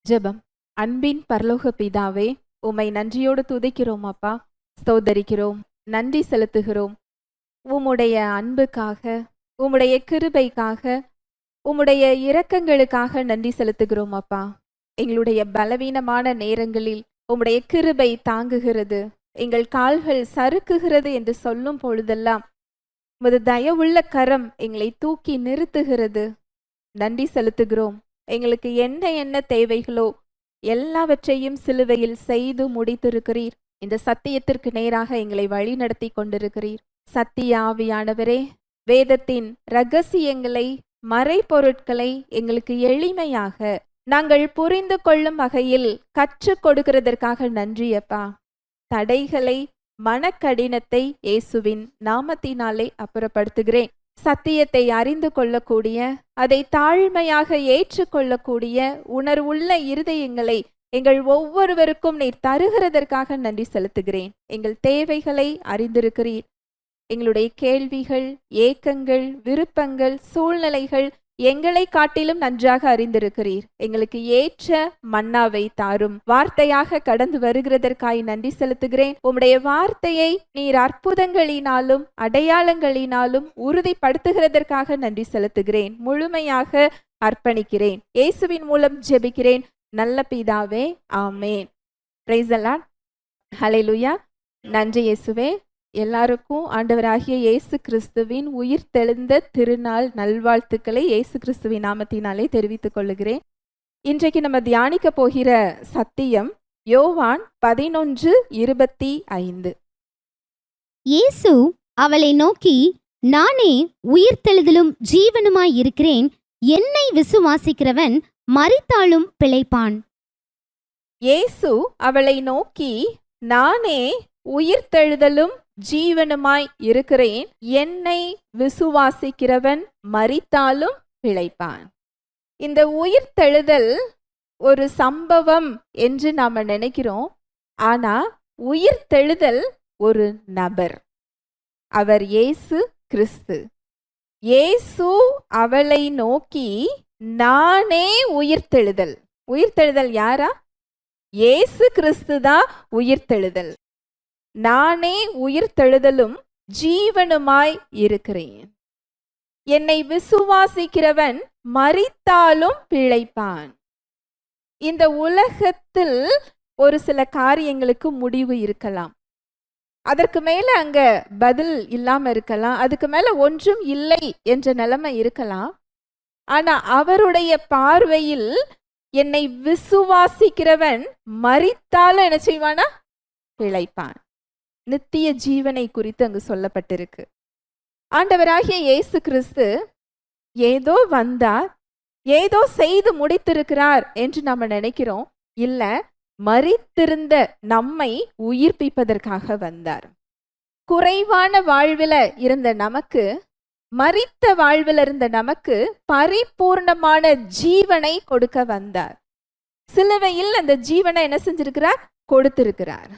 ஜெபம். அன்பின் பரலோக பிதாவே, உம்மை நன்றியோடு துதிக்கிறோம் அப்பா, ஸ்தோத்தரிக்கிறோம், நன்றி செலுத்துகிறோம். உம்முடைய அன்புக்காக, உம்முடைய கிருபைக்காக, உம்முடைய இரக்கங்களுக்காக நன்றி செலுத்துகிறோம் அப்பா. எங்களுடைய பலவீனமான நேரங்களில் உம்முடைய கிருபை தாங்குகிறது, எங்கள் கால்கள் சறுக்குகிறது என்று சொல்லும் பொழுதெல்லாம் உமது தயவுள்ள கரம் எங்களை தூக்கி நிறுத்துகிறது. நன்றி செலுத்துகிறோம். எங்களுக்கு என்ன தேவைகளோ எல்லாவற்றையும் சிலுவையில் செய்து முடித்திருக்கிறீர். இந்த சத்தியத்திற்கு நேராக எங்களை வழி நடத்தி கொண்டிருக்கிறீர். சத்திய ஆவியானவரே, வேதத்தின் இரகசியங்களை, மறைபொருட்களை எங்களுக்கு எளிமையாக நாங்கள் புரிந்து கொள்ளும் வகையில் கற்றுக் கொடுக்கிறதற்காக நன்றி அப்பா. தடைகளை, மனக்கடினத்தை இயேசுவின் நாமத்தினாலே அப்புறப்படுத்துகிறேன். சத்தியத்தை அறிந்து கொள்ளக்கூடிய, அதை தாழ்மையாக ஏற்றுக்கொள்ளக்கூடிய உணர்வுள்ள இருதயங்களை எங்கள் ஒவ்வொருவருக்கும் நீர் தருகிறதற்காக நன்றி செலுத்துகிறேன். எங்கள் தேவைகளை அறிந்திருக்கிறீர். எங்களுடைய கேள்விகள், ஏக்கங்கள், விருப்பங்கள், சூழ்நிலைகள் எங்களை காட்டிலும் நன்றாக அறிந்திருக்கிறீர். எங்களுக்கு ஏற்ற மன்னாவை தாரும். வார்த்தையாக கடந்து வருகிறதற்காய் நன்றி செலுத்துகிறேன். உம்முடைய வார்த்தையை நீர் அற்புதங்களினாலும் அடையாளங்களினாலும் உறுதிப்படுத்துகிறதற்காக நன்றி செலுத்துகிறேன். முழுமையாக அர்ப்பணிக்கிறேன். இயேசுவின் மூலம் ஜெபிக்கிறேன் நல்ல பிதாவே, ஆமேன். Praise the Lord. ஹல்லேலூயா. நன்றி இயேசுவே. எல்லாருக்கும் ஆண்டவராகிய இயேசு கிறிஸ்துவின் உயிர் தெழுந்த திருநாள் நல்வாழ்த்துக்களை இயேசு கிறிஸ்துவின் நாமத்தினாலே தெரிவித்துக் கொள்ளுகிறேன். இன்றைக்கு நம்ம தியானிக்க போகிற சத்தியம் யோவான் 11:25. இயேசு அவளை நோக்கி, நானே உயிர்த்தெழுதலும் ஜீவனுமாய் இருக்கிறேன். என்னை விசுவாசிக்கிறவன் மரித்தாலும் பிழைப்பான். இயேசு அவளை நோக்கி, நானே உயிர்த்தெழுதலும் ஜீவனுமாய் இருக்கிறேன். என்னை விசுவாசிக்கிறவன் மரித்தாலும் பிழைப்பான். இந்த உயிர்த்தெழுதல் ஒரு சம்பவம் என்று நாம நினைக்கிறோம். ஆனா உயிர்த்தெழுதல் ஒரு நபர். அவர் இயேசு கிறிஸ்து. இயேசு அவளை நோக்கி, நானே உயிர்த்தெழுதல். உயிர்த்தெழுதல் யாரா? இயேசு கிறிஸ்து தான் உயிர்த்தெழுதல். நானே உயிர்த்தெழுதலும் ஜீவனுமாய் இருக்கிறேன். என்னை விசுவாசிக்கிறவன் மரித்தாலும் பிழைப்பான். இந்த உலகத்தில் ஒரு சில காரியங்களுக்கு முடிவு இருக்கலாம். அதற்கு மேல அங்க பதில் இல்லாம இருக்கலாம். அதுக்கு மேல ஒன்றும் இல்லை என்ற நிலைமை இருக்கலாம். ஆனா அவருடைய பார்வையில் என்னை விசுவாசிக்கிறவன் மரித்தாலும் என்ன செய்வானா? பிழைப்பான். நித்திய ஜீவனை குறித்து அங்கு சொல்லப்பட்டிருக்கு. ஆண்டவராகிய இயேசு கிறிஸ்து ஏதோ வந்தார், ஏதோ செய்து முடித்திருக்கிறார் என்று நம்ம நினைக்கிறோம். இல்ல, மரித்திருந்த நம்மை உயிர்ப்பிப்பதற்காக வந்தார். குறைவான வாழ்வில் இருந்த நமக்கு, மரித்த வாழ்வில் இருந்த நமக்கு பரிபூர்ணமான ஜீவனை கொடுக்க வந்தார். சிலுவையில் அந்த ஜீவனை என்ன செஞ்சிருக்கிறார்? கொடுத்திருக்கிறார்.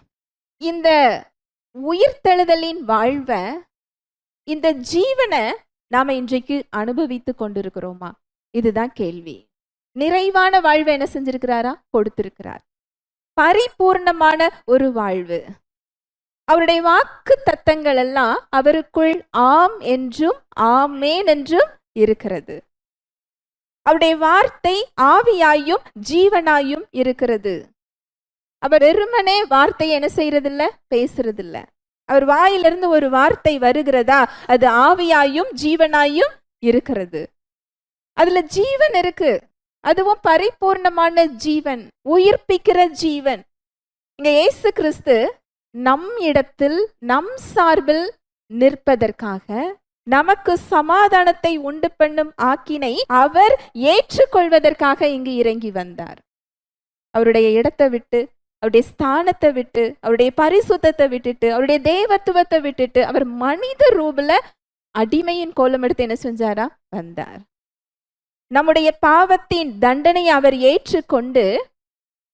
இந்த உயிர்த்தெழுதலின் வாழ்வை, இந்த ஜீவனை நாம இன்றைக்கு அனுபவித்து கொண்டிருக்கிறோமா? இதுதான் கேள்வி. நிறைவான வாழ்வை என்ன செஞ்சிருக்கிறாரா? கொடுத்திருக்கிறார். பரிபூர்ணமான ஒரு வாழ்வு. அவருடைய வாக்கு தத்தங்கள் எல்லாம் அவருக்குள் ஆம் என்றும் ஆமேன் என்றும் இருக்கிறது. அவருடைய வார்த்தை ஆவியாயும் ஜீவனாயும் இருக்கிறது. அவர் வெறுமனே வார்த்தை என்ன செய்யறதில்ல? பேசுறதில்ல. அவர் வாயிலிருந்து ஒரு வார்த்தை வருகிறதா, அது ஆவியாயும் ஜீவனாயும் இருக்கிறது. அதுல ஜீவன் இருக்கு. அதுவும் பரிபூர்ணமான ஜீவன், உயிர்ப்பிக்கிற ஜீவன். இங்க இயேசு கிறிஸ்து நம் இடத்தில், நம் சார்பில் நிற்பதற்காக, நமக்கு சமாதானத்தை உண்டு பண்ணும் ஆக்கினை அவர் ஏற்றுக்கொள்வதற்காக இங்கு இறங்கி வந்தார். அவருடைய இடத்தை விட்டு, அவருடைய ஸ்தானத்தை விட்டு, அவருடைய பரிசுத்தத்தை விட்டுட்டு, அவருடைய தேவத்துவத்தை விட்டுட்டு அவர் மனித ரூபல அடிமையின் கோலம் எடுத்து என்ன செஞ்சாரா? வந்தார். நம்முடைய பாவத்தின் தண்டனையை அவர் ஏற்றுக்கொண்டு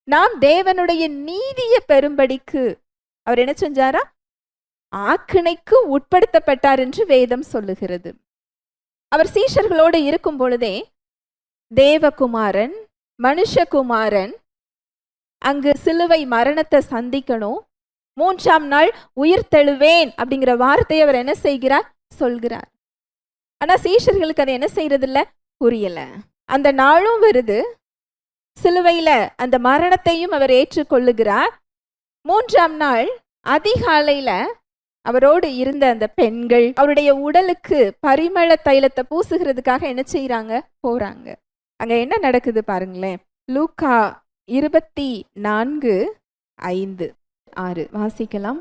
நாம் தேவனுடைய நீதியை பெறும்படிக்கு அவர் என்ன செஞ்சாரா? ஆக்கினைக்கு உட்படுத்தப்பட்டார் என்று வேதம் சொல்லுகிறது. அவர் சீஷர்களோடு இருக்கும் பொழுதே தேவகுமாரன் மனுஷகுமாரன் அங்கு சிலுவை மரணத்தை சந்திக்கணும், 3ஆம் நாள் உயிர்த்தெழுவேன் அப்படிங்கிற வார்த்தையை அவர் என்ன செய்கிறார்? சொல்கிறார். ஆனா சீஷர்களுக்கு அதை என்ன செய்யறது இல்ல, புரியல. அந்த நாளும் வருது, சிலுவையில அந்த மரணத்தையும் அவர் ஏற்றுக்கொள்ளுகிறார். 3ஆம் நாள் அதிகாலையில அவரோடு இருந்த அந்த பெண்கள் அவருடைய உடலுக்கு பரிமள தைலத்தை பூசுகிறதுக்காக என்ன செய்யறாங்க? போறாங்க. அங்க என்ன நடக்குது பாருங்களேன். லூக்கா 24:5-6 வாசிக்கலாம்.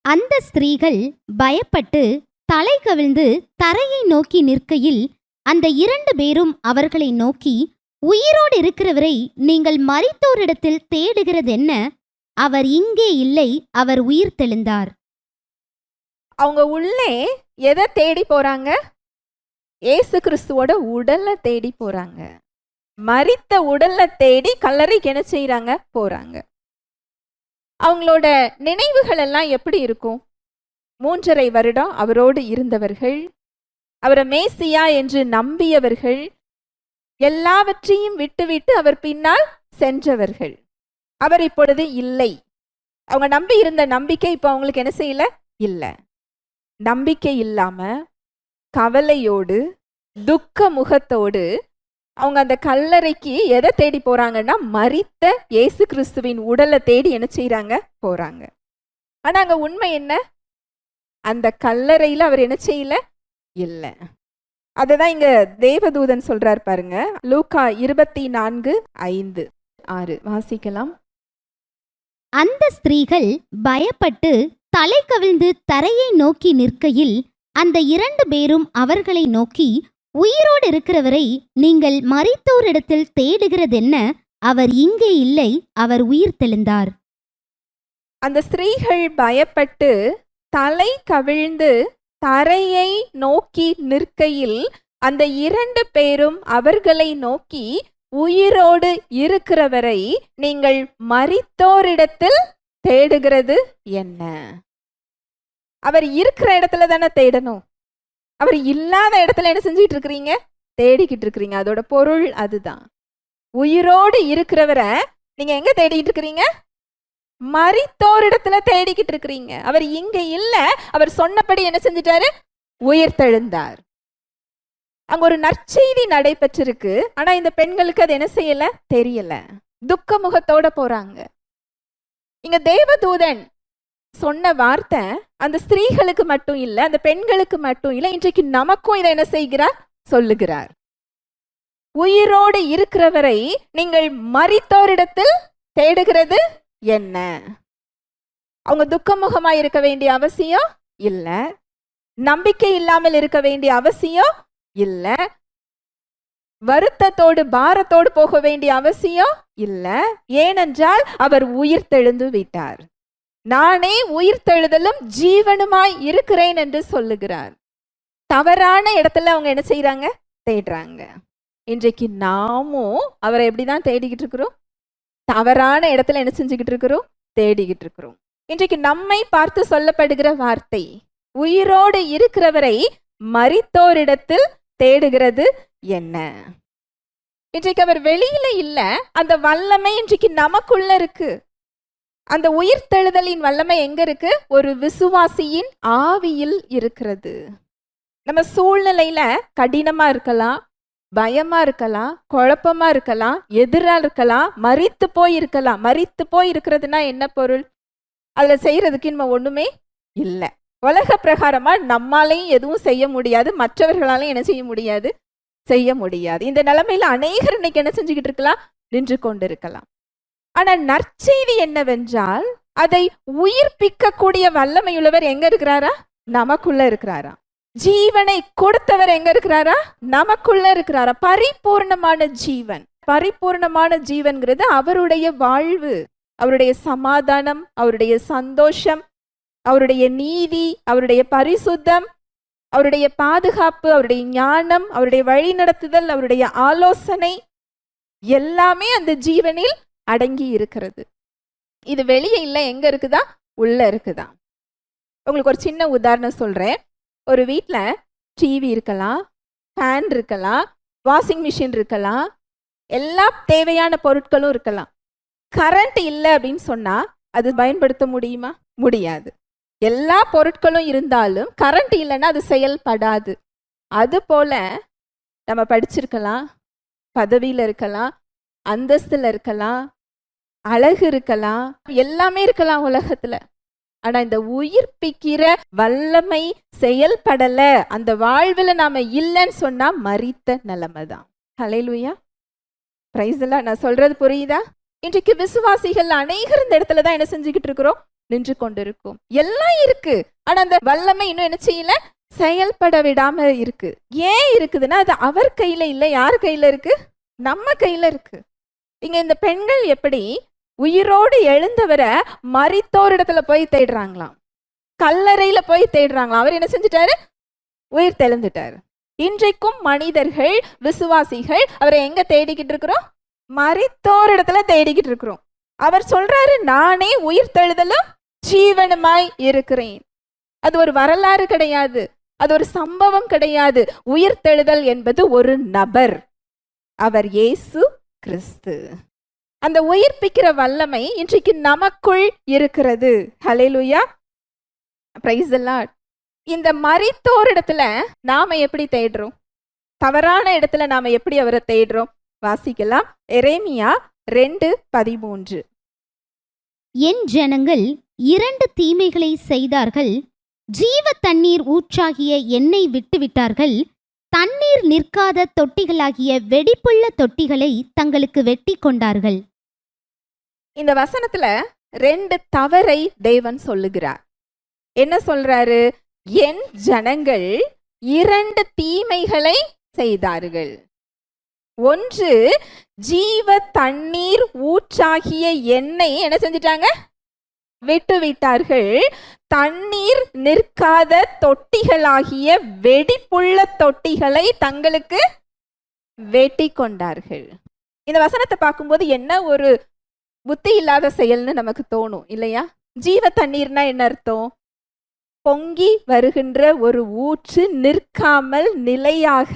அந்த ஸ்திரீகள் பயப்பட்டு தலை கவிழ்ந்து தரையை நோக்கி நிற்கையில் அந்த 2 பேரும் அவர்களை நோக்கி, உயிரோடு இருக்கிறவரை நீங்கள் மரித்தோரிடத்தில் தேடுகிறதென்ன? அவர் இங்கே இல்லை, அவர் உயிர்த்தெழுந்தார். அவங்க உள்ளே எதை தேடி போறாங்க? ஏசு கிறிஸ்துவோட உடல்ல தேடி போறாங்க. மரித்த உடல்ல தேடி கல்லறைக்கு என்ன செய்யறாங்க? போறாங்க. அவங்களோட நினைவுகள் எல்லாம் எப்படி இருக்கும்? 3.5 வருடம் அவரோடு இருந்தவர்கள், அவரை மேசியா என்று நம்பியவர்கள், எல்லாவற்றையும் விட்டுவிட்டு அவர் பின்னால் சென்றவர்கள். அவர் இப்பொழுது இல்லை. அவங்க நம்பி இருந்த நம்பிக்கை இப்போ அவங்களுக்கு என்ன செய்யல? இல்லை. நம்பிக்கை இல்லாம கவலையோடு துக்க முகத்தோடு அவங்க அந்த கல்லறைக்கு எதை தேடி போறாங்கன்னா, மரித்த இயேசு கிறிஸ்துவின் உடலை தேடி என்ன செய்யறாங்க? போறாங்க. ஆனா அங்க உண்மை என்ன? அந்த கல்லறையில அவர் என்ன செய்யல? இல்லை. அதுதான் இங்க தேவதூதன் சொல்றார் பாருங்க. லூக்கா 24:5-6 வாசிக்கலாம். அந்த ஸ்திரீகள் பயப்பட்டு தலை கவிழ்ந்து தரையை நோக்கி நிற்கையில் அந்த 2 பேரும் அவர்களை நோக்கி, உயிரோடு இருக்கிறவரை நீங்கள் மரித்தோரிடத்தில் தேடுகிறதென்ன? அவர் இங்கே இல்லை, அவர் உயிர்த்தெழுந்தார். அந்த ஸ்திரீகள் பயப்பட்டு தலை கவிழ்ந்து தரையை நோக்கி நிற்கையில் அந்த 2 பேரும் அவர்களை நோக்கி, உயிரோடு இருக்கிறவரை நீங்கள் மரித்தோரிடத்தில் தேடுகிறது என்ன? அவர் இருக்கிற இடத்துல தானே தேடணும். அவர் இல்லாத இடத்துல என்ன செஞ்சுட்டு இருக்கிறீங்க? தேடிக்கிட்டு இருக்கிறீங்க. அதோட பொருள் அதுதான். உயிரோடு இருக்கிறவரை நீங்க எங்க தேடிக்கிட்டு இருக்கிறீங்க? மரித்தோரிடத்துல தேடிக்கிட்டு இருக்கிறீங்க. அவர் இங்க இல்ல, அவர் சொன்னபடி என்ன செஞ்சிட்டாரு? உயிர்த்தெழுந்தார். அங்க ஒரு நற்செய்தி நடைபெற்றிருக்கு. ஆனா இந்த பெண்களுக்கு அது என்ன செய்யல? தெரியல. துக்க முகத்தோட போறாங்க. இங்க தேவதூதன் சொன்ன வார்த்தை அந்த ஸ்திரீகளுக்கு மட்டும் இல்ல, அந்த பெண்களுக்கு மட்டும் இல்ல, இன்றைக்கு நமக்கும் இதை என்ன செய்கிறார்? சொல்லுகிறார். உயிரோடு இருக்கிறவரை நீங்கள் மரித்தோரிடத்தில் தேடுகிறது என்ன? அவங்க துக்கமுகமாய் இருக்க வேண்டிய அவசியம் இல்ல, நம்பிக்கை இல்லாமல் இருக்க வேண்டிய அவசியம் இல்ல, வருத்தத்தோடு பாரத்தோடு போக வேண்டிய அவசியம் இல்ல. ஏனென்றால் அவர் உயிர்த்தெழுந்து விட்டார். நானே உயிர்த்தெழுதலும் ஜீவனுமாய் இருக்கிறேன் என்று சொல்லுகிறார். தவறான இடத்துல அவங்க என்ன செய்யறாங்க? தேடுறாங்க. இன்றைக்கு நாமும் அவரை எப்படிதான் தேடிக்கிட்டு இருக்கிறோம்? தவறான இடத்துல என்ன செஞ்சுக்கிட்டு இருக்கிறோம்? தேடிக்கிட்டு இருக்கிறோம். இன்றைக்கு நம்மை பார்த்து சொல்லப்படுகிற வார்த்தை, உயிரோடு இருக்கிறவரை மரித்தோரிடத்தில் தேடுகிறது என்ன? இன்றைக்கு அவர் வெளியில இல்ல, அந்த வல்லமை இன்றைக்கு நமக்குள்ள இருக்கு. அந்த உயிர்த்தெழுதலின் வல்லமை எங்க இருக்கு? ஒரு விசுவாசியின் ஆவியில் இருக்கிறது. நம்ம சூழ்நிலையில கடினமா இருக்கலாம், பயமா இருக்கலாம், குழப்பமா இருக்கலாம், எதிரா இருக்கலாம், மரித்து போய் இருக்கலாம். மரித்து போய் இருக்கிறதுனா என்ன பொருள்? அதுல செய்யறதுக்கு நம்ம ஒண்ணுமே இல்லை. உலக பிரகாரமா நம்மாலையும் எதுவும் செய்ய முடியாது, மற்றவர்களாலையும் என்ன செய்ய முடியாது? செய்ய முடியாது. இந்த நிலைமையில அநேகர் இன்னைக்கு என்ன செஞ்சுக்கிட்டு இருக்கலாம்? நின்று கொண்டு இருக்கலாம். ஆனா நற்செய்தி என்னவென்றால், அதை உயிர்ப்பிக்க கூடிய வல்லமையுள்ளவர் எங்க இருக்கிறாரா? நமக்குள்ள இருக்கிறாரா? ஜீவனை கொடுத்தவர் எங்க இருக்கிறாரா? நமக்குள்ள இருக்கிறாரா? பரிபூர்ணமான ஜீவன். பரிபூர்ணமான ஜீவன்கிறது அவருடைய வாழ்வு, அவருடைய சமாதானம், அவருடைய சந்தோஷம், அவருடைய நீதி, அவருடைய பரிசுத்தம், அவருடைய பாதுகாப்பு, அவருடைய ஞானம், அவருடைய வழிநடத்துதல், அவருடைய ஆலோசனை எல்லாமே அந்த ஜீவனில் அடங்கி இருக்கிறது. இது வெளியே இல்லை, எங்க இருக்குதா? உள்ள இருக்குதா. உங்களுக்கு ஒரு சின்ன உதாரணம் சொல்றேன். ஒரு வீட்டில் டிவி இருக்கலாம், ஃபேன் இருக்கலாம், வாஷிங் மிஷின் இருக்கலாம், எல்லா தேவையான பொருட்களும் இருக்கலாம். கரண்ட் இல்லை அப்படின்னு சொன்னா அது பயன்படுத்த முடியுமா? முடியாது. எல்லா பொருட்களும் இருந்தாலும் கரண்ட் இல்லைன்னா அது செயல்படாது. அது போல நம்ம படிச்சிருக்கலாம், பதவியில இருக்கலாம், அந்தஸ்துல இருக்கலாம், அழகு இருக்கலாம், எல்லாமே இருக்கலாம் உலகத்துல. ஆனா இந்த உயிர்ப்பிக்கிற வல்லமை செயல்படல, அந்த வாழ்வுல நாம இல்லைன்னு சொன்னா மரித்த நிலைமை தான். ஹல்லேலூயா, பிரைஸ் தி லார்ட். நான் சொல்றது புரியுதா? இன்றைக்கு விசுவாசிகள் அநேகர் இந்த இடத்துல தான் என்ன செஞ்சுக்கிட்டு இருக்கிறோம்? நின்று கொண்டிருக்கும். எல்லாம் இருக்கு, ஆனா அந்த வல்லமை இன்னும் என்ன செய்யல? செயல்பட விடாம இருக்கு. ஏன் இருக்குதுன்னா அது அவர் கையில இல்லை. யார் கையில இருக்கு? நம்ம கையில இருக்கு. இங்க இந்த பெண்கள் எப்படி உயிரோடு எழுந்தவரை மரித்தோர் இடத்துல போய் தேடுறாங்களாம், கல்லறையில போய் தேடுறாங்களாம். அவர் என்ன செஞ்சுட்டாரு? உயிர் தெழுந்துட்டாரு. இன்றைக்கும் மனிதர்கள், விசுவாசிகள் அவரை எங்க தேடிக்கிட்டு இருக்கிறோம்? மரித்தோர் இடத்துல தேடிக்கிட்டு இருக்கிறோம். அவர் சொல்றாரு, நானே உயிர் தெழுதலும் ஜீவனுமாய் இருக்கிறேன். அது ஒரு வரலாறு கிடையாது, அது ஒரு சம்பவம் கிடையாது. உயிர் தெழுதல் என்பது ஒரு நபர், அவர் இயேசு கிறிஸ்து. அந்த உயிர்ப்பிக்கிற வல்லமை இன்றைக்கு நமக்குள் இருக்கிறது. ஹல்லேலூயா, பிரைஸ் தி லார்ட். இந்த மரித்தோர் இடத்துல நாம எப்படி தேடுறோம்? தவறான இடத்துல நாம எப்படி அவரை தேடுறோம்? வாசிக்கலாம், எரேமியா 2:13. என் ஜனங்கள் 2 தீமைகளை செய்தார்கள். ஜீவ தண்ணீர் ஊற்றாகிய என்னை விட்டுவிட்டார்கள். தண்ணீர் நிற்காத தொட்டிகளாகிய வெடிப்புள்ள தொட்டிகளை தங்களுக்கு வெட்டி கொண்டார்கள். இந்த வசனத்துல 2 தவறை தேவன் சொல்லுகிறார். என்ன சொல்றாரு? என் ஜனங்கள் 2 தீமைகளை செய்தார்கள். ஒன்று, ஜீவ தண்ணீர் ஊற்றாகிய எண்ணெய் என்ன செஞ்சிட்டாங்க? விட்டு விட்டார்கள். தண்ணீர் நிற்காத தொட்டிகளாகிய வெடிப்புள்ள தொட்டிகளை தங்களுக்கு வெட்டி கொண்டார்கள். இந்த வசனத்தை பார்க்கும்போது என்ன ஒரு புத்தி இல்லாத செயல்னு நமக்கு தோணும் இல்லையா? ஜீவ தண்ணீர்னா என்ன அர்த்தம்? பொங்கி வருகின்ற ஒரு ஊற்று, நிற்காமல் நிலையாக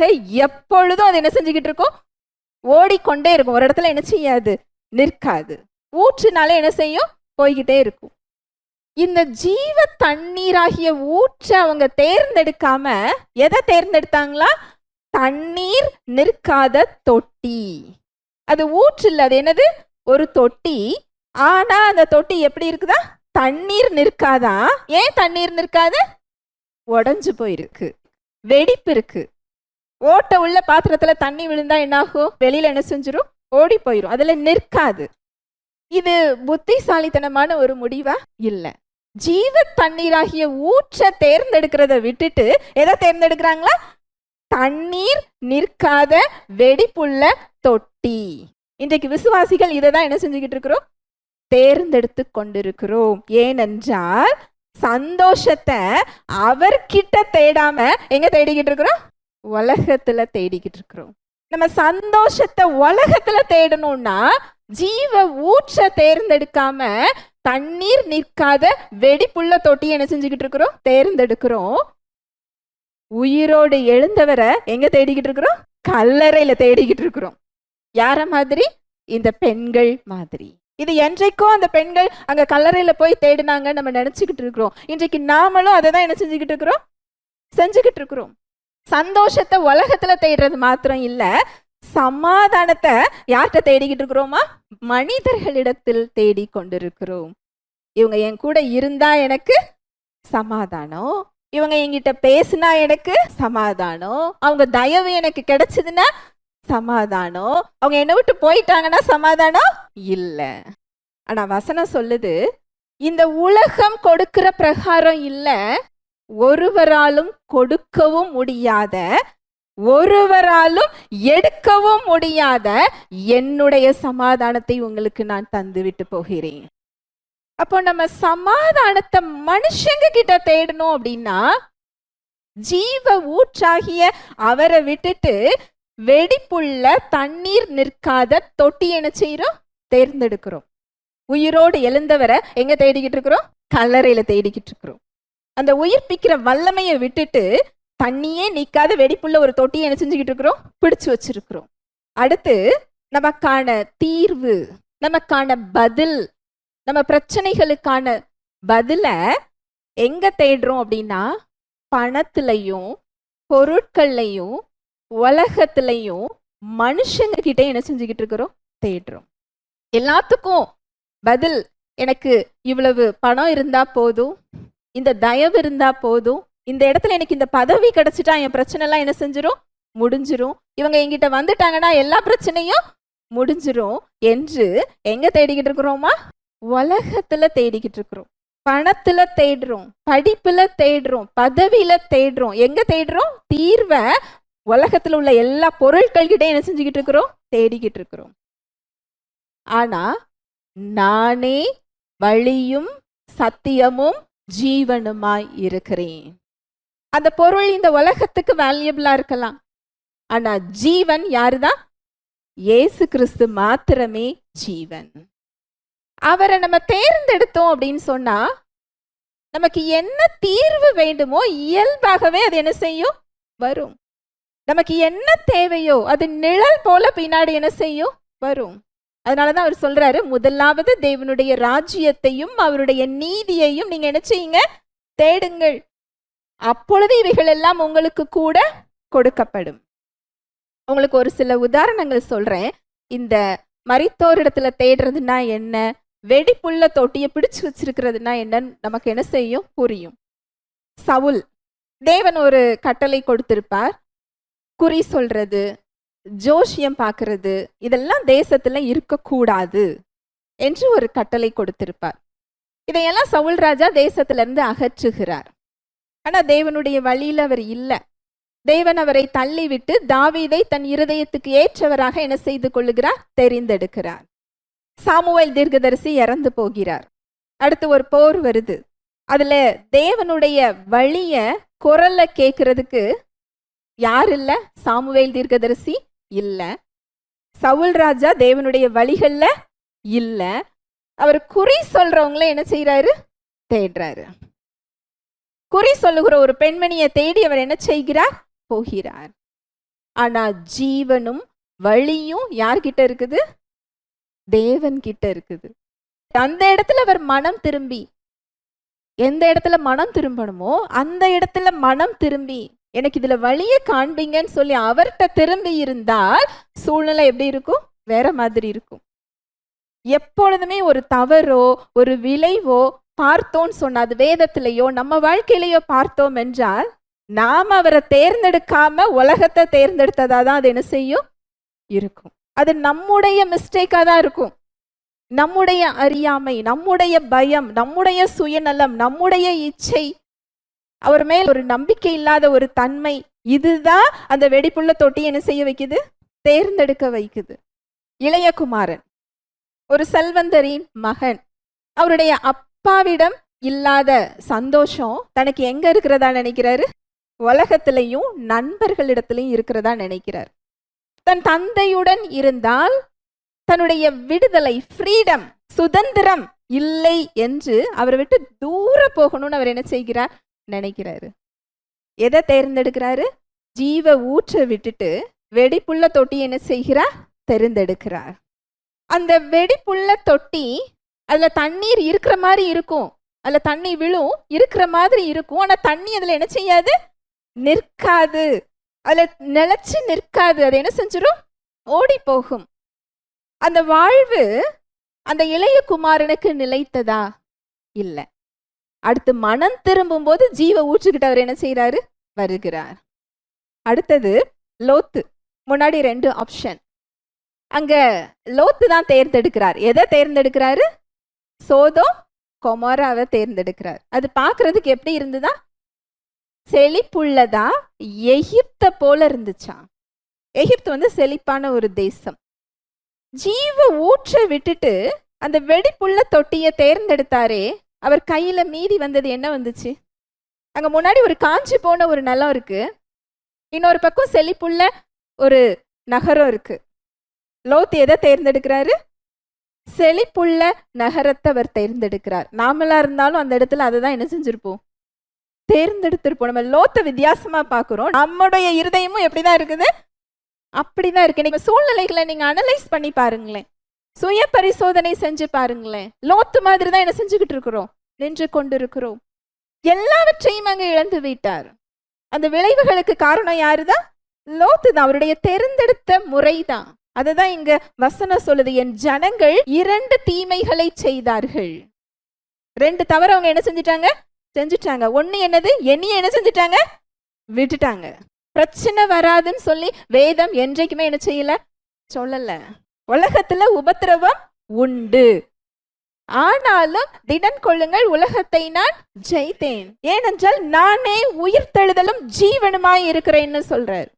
எப்பொழுதும் அது என்ன செஞ்சுக்கிட்டு இருக்கும்? ஓடிக்கொண்டே இருக்கும். ஒரு இடத்துல என்ன செய்யாது? நிற்காது. ஊற்றுனால என்ன செய்யும்? போய்கிட்டே இருக்கும். இந்த ஜீவ தண்ணீராகிய ஊற்றை அவங்க தேர்ந்தெடுக்காம எதை தேர்ந்தெடுத்தாங்களா? தண்ணீர் நிற்காத தொட்டி. அது ஊற்று இல்லை, அது என்னது? ஒரு தொட்டி. ஆனா அந்த தொட்டி எப்படி இருக்குதா? தண்ணீர் நிற்காதா. ஏன் தண்ணீர் நிற்காது? உடைஞ்சு போயிருக்கு, வெடிப்பு இருக்கு. ஓட்ட உள்ள பாத்திரத்துல தண்ணி விழுந்தா என்னாகும்? வெளியில என்ன செஞ்சிரும்? ஓடி போயிரும், அதுல நிற்காது. இது புத்திசாலித்தனமான ஒரு முடிவா? இல்ல. ஜீவ தண்ணீராகிய ஊற்ற தேர்ந்தெடுக்கிறத விட்டுட்டு எதை தேர்ந்தெடுக்கிறாங்களா? தண்ணீர் நிற்காத வெடிப்புள்ள தொட்டி. இன்றைக்கு விசுவாசிகள் இதை தான் என்ன செஞ்சுக்கிட்டு இருக்கிறோம்? தேர்ந்தெடுத்து கொண்டிருக்கிறோம். ஏனென்றால் சந்தோஷத்தை அவர்கிட்ட தேடாம எங்க தேடிக்கிட்டு இருக்கிறோம்? உலகத்துல தேடிக்கிட்டு இருக்கிறோம். நம்ம சந்தோஷத்தை உலகத்துல தேடணும்னா ஜீவ ஊற்ற தேர்ந்தெடுக்காம தண்ணீர் நிற்காத வெடிப்புள்ள தொட்டி என்ன செஞ்சுக்கிட்டு இருக்கிறோம்? தேர்ந்தெடுக்கிறோம். உயிரோடு எழுந்தவரை எங்க தேடிக்கிட்டு இருக்கிறோம்? கல்லறையில தேடிக்கிட்டு இருக்கிறோம். யார மாதிரி? இந்த பெண்கள் மாதிரி. இது என்றைக்கும் அந்த பெண்கள் அங்க கல்லறையில போய் தேடினாங்க நம்ம நினைச்சுக்கிட்டு இருக்கிறோம். இன்றைக்கு நாமளும் அதை தான் என்ன செஞ்சுக்கிட்டு இருக்கிறோம்? செஞ்சுக்கிட்டு இருக்கிறோம். சந்தோஷத்தை உலகத்துல தேடுறது மாத்திரம் இல்ல, சமாதானத்தை யார்கிட்ட தேடிக்கிட்டு இருக்கிறோமா? மனிதர்களிடத்தில் தேடி கொண்டிருக்கிறோம். இவங்க என் கூட இருந்தா எனக்கு சமாதானம், இவங்க என்கிட்ட பேசினா எனக்கு சமாதானம், அவங்க தயவு எனக்கு கிடைச்சதுன்னா சமாதானம், அவங்க என்னை விட்டு போயிட்டாங்கன்னா சமாதானம் இல்ல. ஆனா வசனம் சொல்லுது, இந்த உலகம் கொடுக்கிற பிரகாரம் இல்ல, ஒருவராலும் கொடுக்கவும் முடியாத, ஒருவராலும் எடுக்கவும் முடியாத என்னுடைய சமாதானத்தை உங்களுக்கு நான் தந்து விட்டு போகிறேன். அப்போ நம்ம சமாதானத்தை மனுஷங்க கிட்ட தேடணும் அப்படின்னா ஜீவ ஊற்றாகிய அவரை விட்டுட்டு வெடிப்புள்ள தண்ணீர் நிற்காத தொட்டி என்ன செய்யறோம்? தேர்ந்தெடுக்கிறோம். உயிரோடு எழுந்தவரை எங்க தேடிக்கிட்டு இருக்கிறோம்? கல்லறையில தேடிக்கிட்டு இருக்கிறோம். அந்த உயிர்ப்பிக்கிற வல்லமையை விட்டுட்டு தண்ணியே நிற்காத வெடிப்புள்ள ஒரு தொட்டியை என்ன செஞ்சுக்கிட்டு இருக்கிறோம்? பிடிச்சு வச்சிருக்கிறோம். அடுத்து நமக்கான தீர்வு, நமக்கான பதில், நம்ம பிரச்சனைகளுக்கான பதில எங்க தேடுறோம் அப்படின்னா, பணத்திலையும் பொருட்கள்லையும் உலகத்திலையும் மனுஷங்க கிட்ட என்ன செஞ்சுக்கிட்டு இருக்கிறோம், தேடுறோம். எல்லாத்துக்கும் பதில் எனக்கு இவ்வளவு பணம் இருந்தா போதும், இந்த தயவு இருந்தா போதும், இந்த இடத்துல எனக்கு இந்த பதவி கிடைச்சிட்டா என் பிரச்சனை எல்லாம் என்ன செஞ்சிரும், முடிஞ்சிரும், இவங்க என்கிட்ட வந்துட்டாங்கன்னா எல்லா பிரச்சனையும் முடிஞ்சிரும் என்று எங்க தேடிக்கிட்டு இருக்கிறோமா, உலகத்துல தேடிக்கிட்டு இருக்கிறோம். பணத்துல தேடுறோம், படிப்புல தேடுறோம், பதவியில தேடுறோம். எங்க தேடுறோம், தீர்வை உலகத்துல உள்ள எல்லா பொருட்கள் கிட்ட என்ன செஞ்சுக்கிட்டு இருக்கிறோம், தேடிக்கிட்டு இருக்கிறோம். ஆனா நானே வழியும் சத்தியமும் ஜீவனுமாய் இருக்கிறேன். அந்த பொருள் இந்த உலகத்துக்கு வேல்யூபிளா இருக்கலாம், ஆனா ஜீவன் யாருதான், இயேசு கிறிஸ்து மாத்திரமே ஜீவன். அவரை நம்ம தேர்ந்தெடுத்தோம் அப்படின்னு சொன்னா நமக்கு என்ன தீர்வு வேண்டுமோ இயல்பாகவே அது என்ன செய்யும், வரும். நமக்கு என்ன தேவையோ அது நிழல் போல பின்னாடி என்ன செய்யும், வரும். அதனாலதான் அவர் சொல்றாரு, முதலாவது தேவனுடைய ராஜ்யத்தையும் அவருடைய நீதியையும் நீங்க என்ன செய்யுங்க, தேடுங்கள், அப்பொழுது இவைகள் எல்லாம் உங்களுக்கு கூட கொடுக்கப்படும். உங்களுக்கு ஒரு சில உதாரணங்கள் சொல்றேன். இந்த மரித்தோர் இடத்துல தேடுறதுன்னா என்ன, வெடிப்புள்ள தொட்டியை பிடிச்சு வச்சிருக்கிறதுனா என்னன்னு நமக்கு என்ன செய்யும், புரியும். சவுல், தேவன் ஒரு கட்டளை கொடுத்திருப்பார், குறி சொல்றது, ஜோஷியம் பார்க்கறது, இதெல்லாம் தேசத்துல இருக்கக்கூடாது என்று ஒரு கட்டளை கொடுத்திருப்பார். இதையெல்லாம் சவுல் ராஜா தேசத்துல இருந்து அகற்றுகிறார். ஆனா தேவனுடைய வழியில அவர் இல்லை. தேவன் அவரை தள்ளிவிட்டு தாவீதை தன் இருதயத்துக்கு ஏற்றவராக என்ன செய்து கொள்ளுகிறார், தெரிந்தெடுக்கிறார். சாமுவேல் தீர்க்கதரிசி இறந்து போகிறார். அடுத்து ஒரு போர் வருது. அதுல தேவனுடைய வழிய குரல்ல கேட்கறதுக்கு யார் இல்ல, சாமுவேல் தீர்க்கதரிசி இல்ல, சவுல் ராஜா தேவனுடைய வழிகள்ல இல்ல. அவர் குறி சொல்றவங்கள என்ன செய்யறாரு, தேடுறாரு. குறி சொல்லுகிற ஒரு பெண்மணியை தேடி அவர் என்ன செய்கிறார், போகிறார். ஆனா ஜீவனும் வழியும் யார்கிட்ட இருக்குது, தேவன் கிட்ட இருக்குது. அந்த இடத்துல அவர் மனம் திரும்பி, எந்த இடத்துல மனம் திரும்பணுமோ அந்த இடத்துல மனம் திரும்பி எனக்கு இதுல வழியை காண்பீங்கன்னு சொல்லி அவர்கிட்ட திரும்பி இருந்தால் சூழ்நிலை எப்படி இருக்கும், வேற மாதிரி இருக்கும். எப்பொழுதுமே ஒரு தவறோ ஒரு விளைவோ பார்த்தோன்னு சொன்னா, அது வேதத்திலேயோ நம்ம வாழ்க்கையிலேயோ பார்த்தோம் என்றால், நாம அவரை தேர்ந்தெடுக்காம உலகத்தை தேர்ந்தெடுத்ததா தான் அது என்ன செய்யும், இருக்கும். அது நம்முடைய மிஸ்டேக்கா தான் இருக்கும். நம்முடைய அறியாமை, நம்முடைய பயம், நம்முடைய சுயநலம், நம்முடைய இச்சை, அவர் மேல் ஒரு நம்பிக்கை இல்லாத ஒரு தன்மை, இதுதான் அந்த வெடிப்புள்ள தொட்டி என்ன செய்ய வைக்குது, தேர்ந்தெடுக்க வைக்குது. இளைய குமாரன், ஒரு செல்வந்தரின் மகன், அவருடைய அப்பாவிடம் இல்லாத சந்தோஷம் தனக்கு எங்க இருக்கிறதா நினைக்கிறாரு, உலகத்திலையும் நண்பர்களிடத்திலையும் இருக்கிறதா நினைக்கிறார். தன் தந்தையுடன் இருந்தால் தன்னுடைய விடுதலை, ஃப்ரீடம், சுதந்திரம் இல்லை என்று அவரை விட்டு தூர போகணும்னு அவர் என்ன செய்கிறார், நினைக்கிறாரு. எதை தேர்ந்தெடுக்கிறாரு, ஜீவ ஊற்ற விட்டுட்டு வெடிப்புள்ள தொட்டி என்ன செய்கிறார், தேர்ந்தெடுக்கிறார். அந்த வெடிப்புள்ள தொட்டி, அதுல தண்ணீர் இருக்கிற மாதிரி இருக்கும், அதுல தண்ணி விழும், இருக்கிற மாதிரி இருக்கும். ஆனா தண்ணி அதுல என்ன செய்யாது, நிற்காது, அதுல நிலைச்சு நிற்காது. அது என்ன செஞ்சிடும், ஓடி போகும். அந்த வாழ்வு அந்த இளைய குமாரனுக்கு நிலைத்ததா, இல்லை. அடுத்து மனம் திரும்பும் போது ஜீவ ஊற்றுக்கிட்டு அவர் என்ன செய்யறாரு, வருகிறார். அடுத்தது லோத்து. முன்னாடி 2 ஆப்ஷன், அங்க லோத்து தான் தேர்ந்தெடுக்கிறார். எதை தேர்ந்தெடுக்கிறாரு, சோதோம் கொமோராவை தேர்ந்தெடுக்கிறார். அது பார்க்கறதுக்கு எப்படி இருந்ததா, செழிப்புள்ளதா, எகிப்த போல இருந்துச்சா. எகிப்து செழிப்பான ஒரு தேசம். ஜீவ ஊற்ற விட்டுட்டு அந்த வெடிப்புள்ள தொட்டியை தேர்ந்தெடுத்தாரே, அவர் கையில மீறி வந்தது என்ன வந்துச்சு, அங்க முன்னாடி ஒரு காஞ்சி போன ஒரு நிலம் இருக்கு, இன்னொரு பக்கம் செழிப்புள்ள ஒரு நகரம் இருக்கு. லோத் எதை தேர்ந்தெடுக்கிறாரு, செழிப்புள்ள நகரத்தை அவர் தேர்ந்தெடுக்கிறார். நாமளா இருந்தாலும் அந்த இடத்துல அதை தான் என்ன செஞ்சிருப்போம், தேர்ந்தெடுத்திருப்போம். நம்ம லோத்தை வித்தியாசமா பார்க்கிறோம். நம்முடைய இருதயமும் எப்படிதான் இருக்குது, அப்படிதான் இருக்கு. நீங்க சூழ்நிலைகளை நீங்க அனலைஸ் பண்ணி பாருங்களேன், சுய பரிசோதனை செஞ்சு பாருங்களேன். லோத்து மாதிரி தான் என்ன செஞ்சுக்கிட்டு இருக்கிறோம், நின்று கொண்டிருக்கிறோம். எல்லாவற்றையும் அங்க இழந்து விட்டார். அந்த விளைவுகளுக்கு காரணம் யாருதான்? லோத்து தான். அவருடைய தேர்ந்தெடுத்த முறைதான். அததான் இங்க வசனம் சொல்லுது, என் ஜனங்கள் 2 தீமைகளை செய்தார்கள். 2 தவறு அவங்க என்ன செஞ்சுட்டாங்க. ஒண்ணு என்னது, என்னைய என்ன செஞ்சுட்டாங்க, விட்டுட்டாங்க. பிரச்சனை வராதுன்னு சொல்லி வேதம் என்றைக்குமே என்ன செய்யல, சொல்லல. உலகத்துல உபத்திரவம் உண்டு, ஆனாலும் திடன் கொள்ளுங்கள், உலகத்தை நான் ஜெயித்தேன், ஏனென்றால் நானே உயிர்த்தெழுதலும் ஜீவனுமாய் இருக்கிறேன்னு சொல்றார்.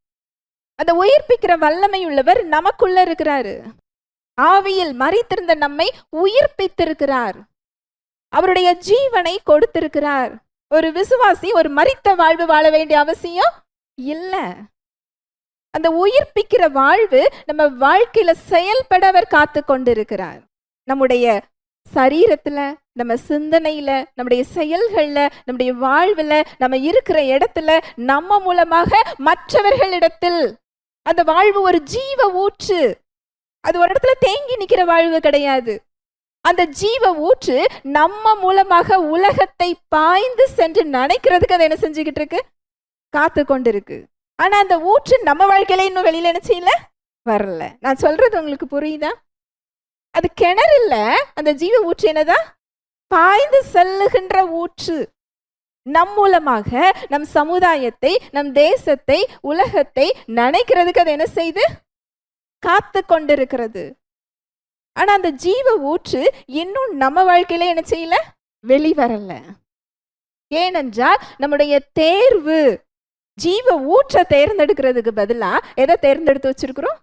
அந்த உயிர்ப்பிக்கிற வல்லமை உள்ளவர் நமக்குள்ள இருக்கிறாரு. ஆவியில் மரித்திருந்த நம்மை உயிர்ப்பித்திருக்கிறார். அவருடைய ஜீவனை கொடுத்திருக்கிறார். ஒரு விசுவாசி ஒரு மரித்த வாழ்வு வாழ வேண்டிய அவசியம் இல்ல. அந்த உயிர்ப்பிக்கிற வாழ்வு நம்ம வாழ்க்கையில செயல்பட அவர் காத்து கொண்டிருக்கிறார். நம்முடைய சரீரத்துல, நம்ம சிந்தனையில, நம்முடைய செயல்கள்ல, நம்முடைய வாழ்வுல, நம்ம இருக்கிற இடத்துல, நம்ம மூலமாக மற்றவர்களிடத்தில் அந்த வாழ்வு ஒரு ஜீவ ஊற்று. அது ஒரு இடத்துல தேங்கி நிக்கிற வாழ்வு கிடையாது. அந்த ஜீவ ஊற்று நம்ம மூலமாக உலகத்தை பாய்ந்து சென்று நினைக்கிறதுக்கு அதை என்ன செஞ்சுக்கிட்டு இருக்கு, காத்து கொண்டிருக்கு. ஆனா அந்த ஊற்று நம்ம வாழ்க்கையில இன்னும் வெளியில என்ன செய்யல, வரல. நான் சொல்றது உங்களுக்கு புரியுதா? அது கிணறு இல்ல, அந்த ஜீவ ஊற்று என்னதான், பாய்ந்து செல்லுகின்ற ஊற்று. நம் மூலமாக நம் சமுதாயத்தை, நம் தேசத்தை, உலகத்தை நினைக்கிறதுக்கு அது என்ன செய்து, காத்து கொண்டிருக்கிறது. ஆனா அந்த ஜீவ ஊற்று இன்னும் நம்ம வாழ்க்கையில என்ன செய்யல, வெளிவரல. ஏனென்றால் நம்முடைய தேர்வு ஜீவ ஊற்றை தேர்ந்தெடுக்கிறதுக்கு பதிலா எதை தேர்ந்தெடுத்து வச்சிருக்கிறோம்,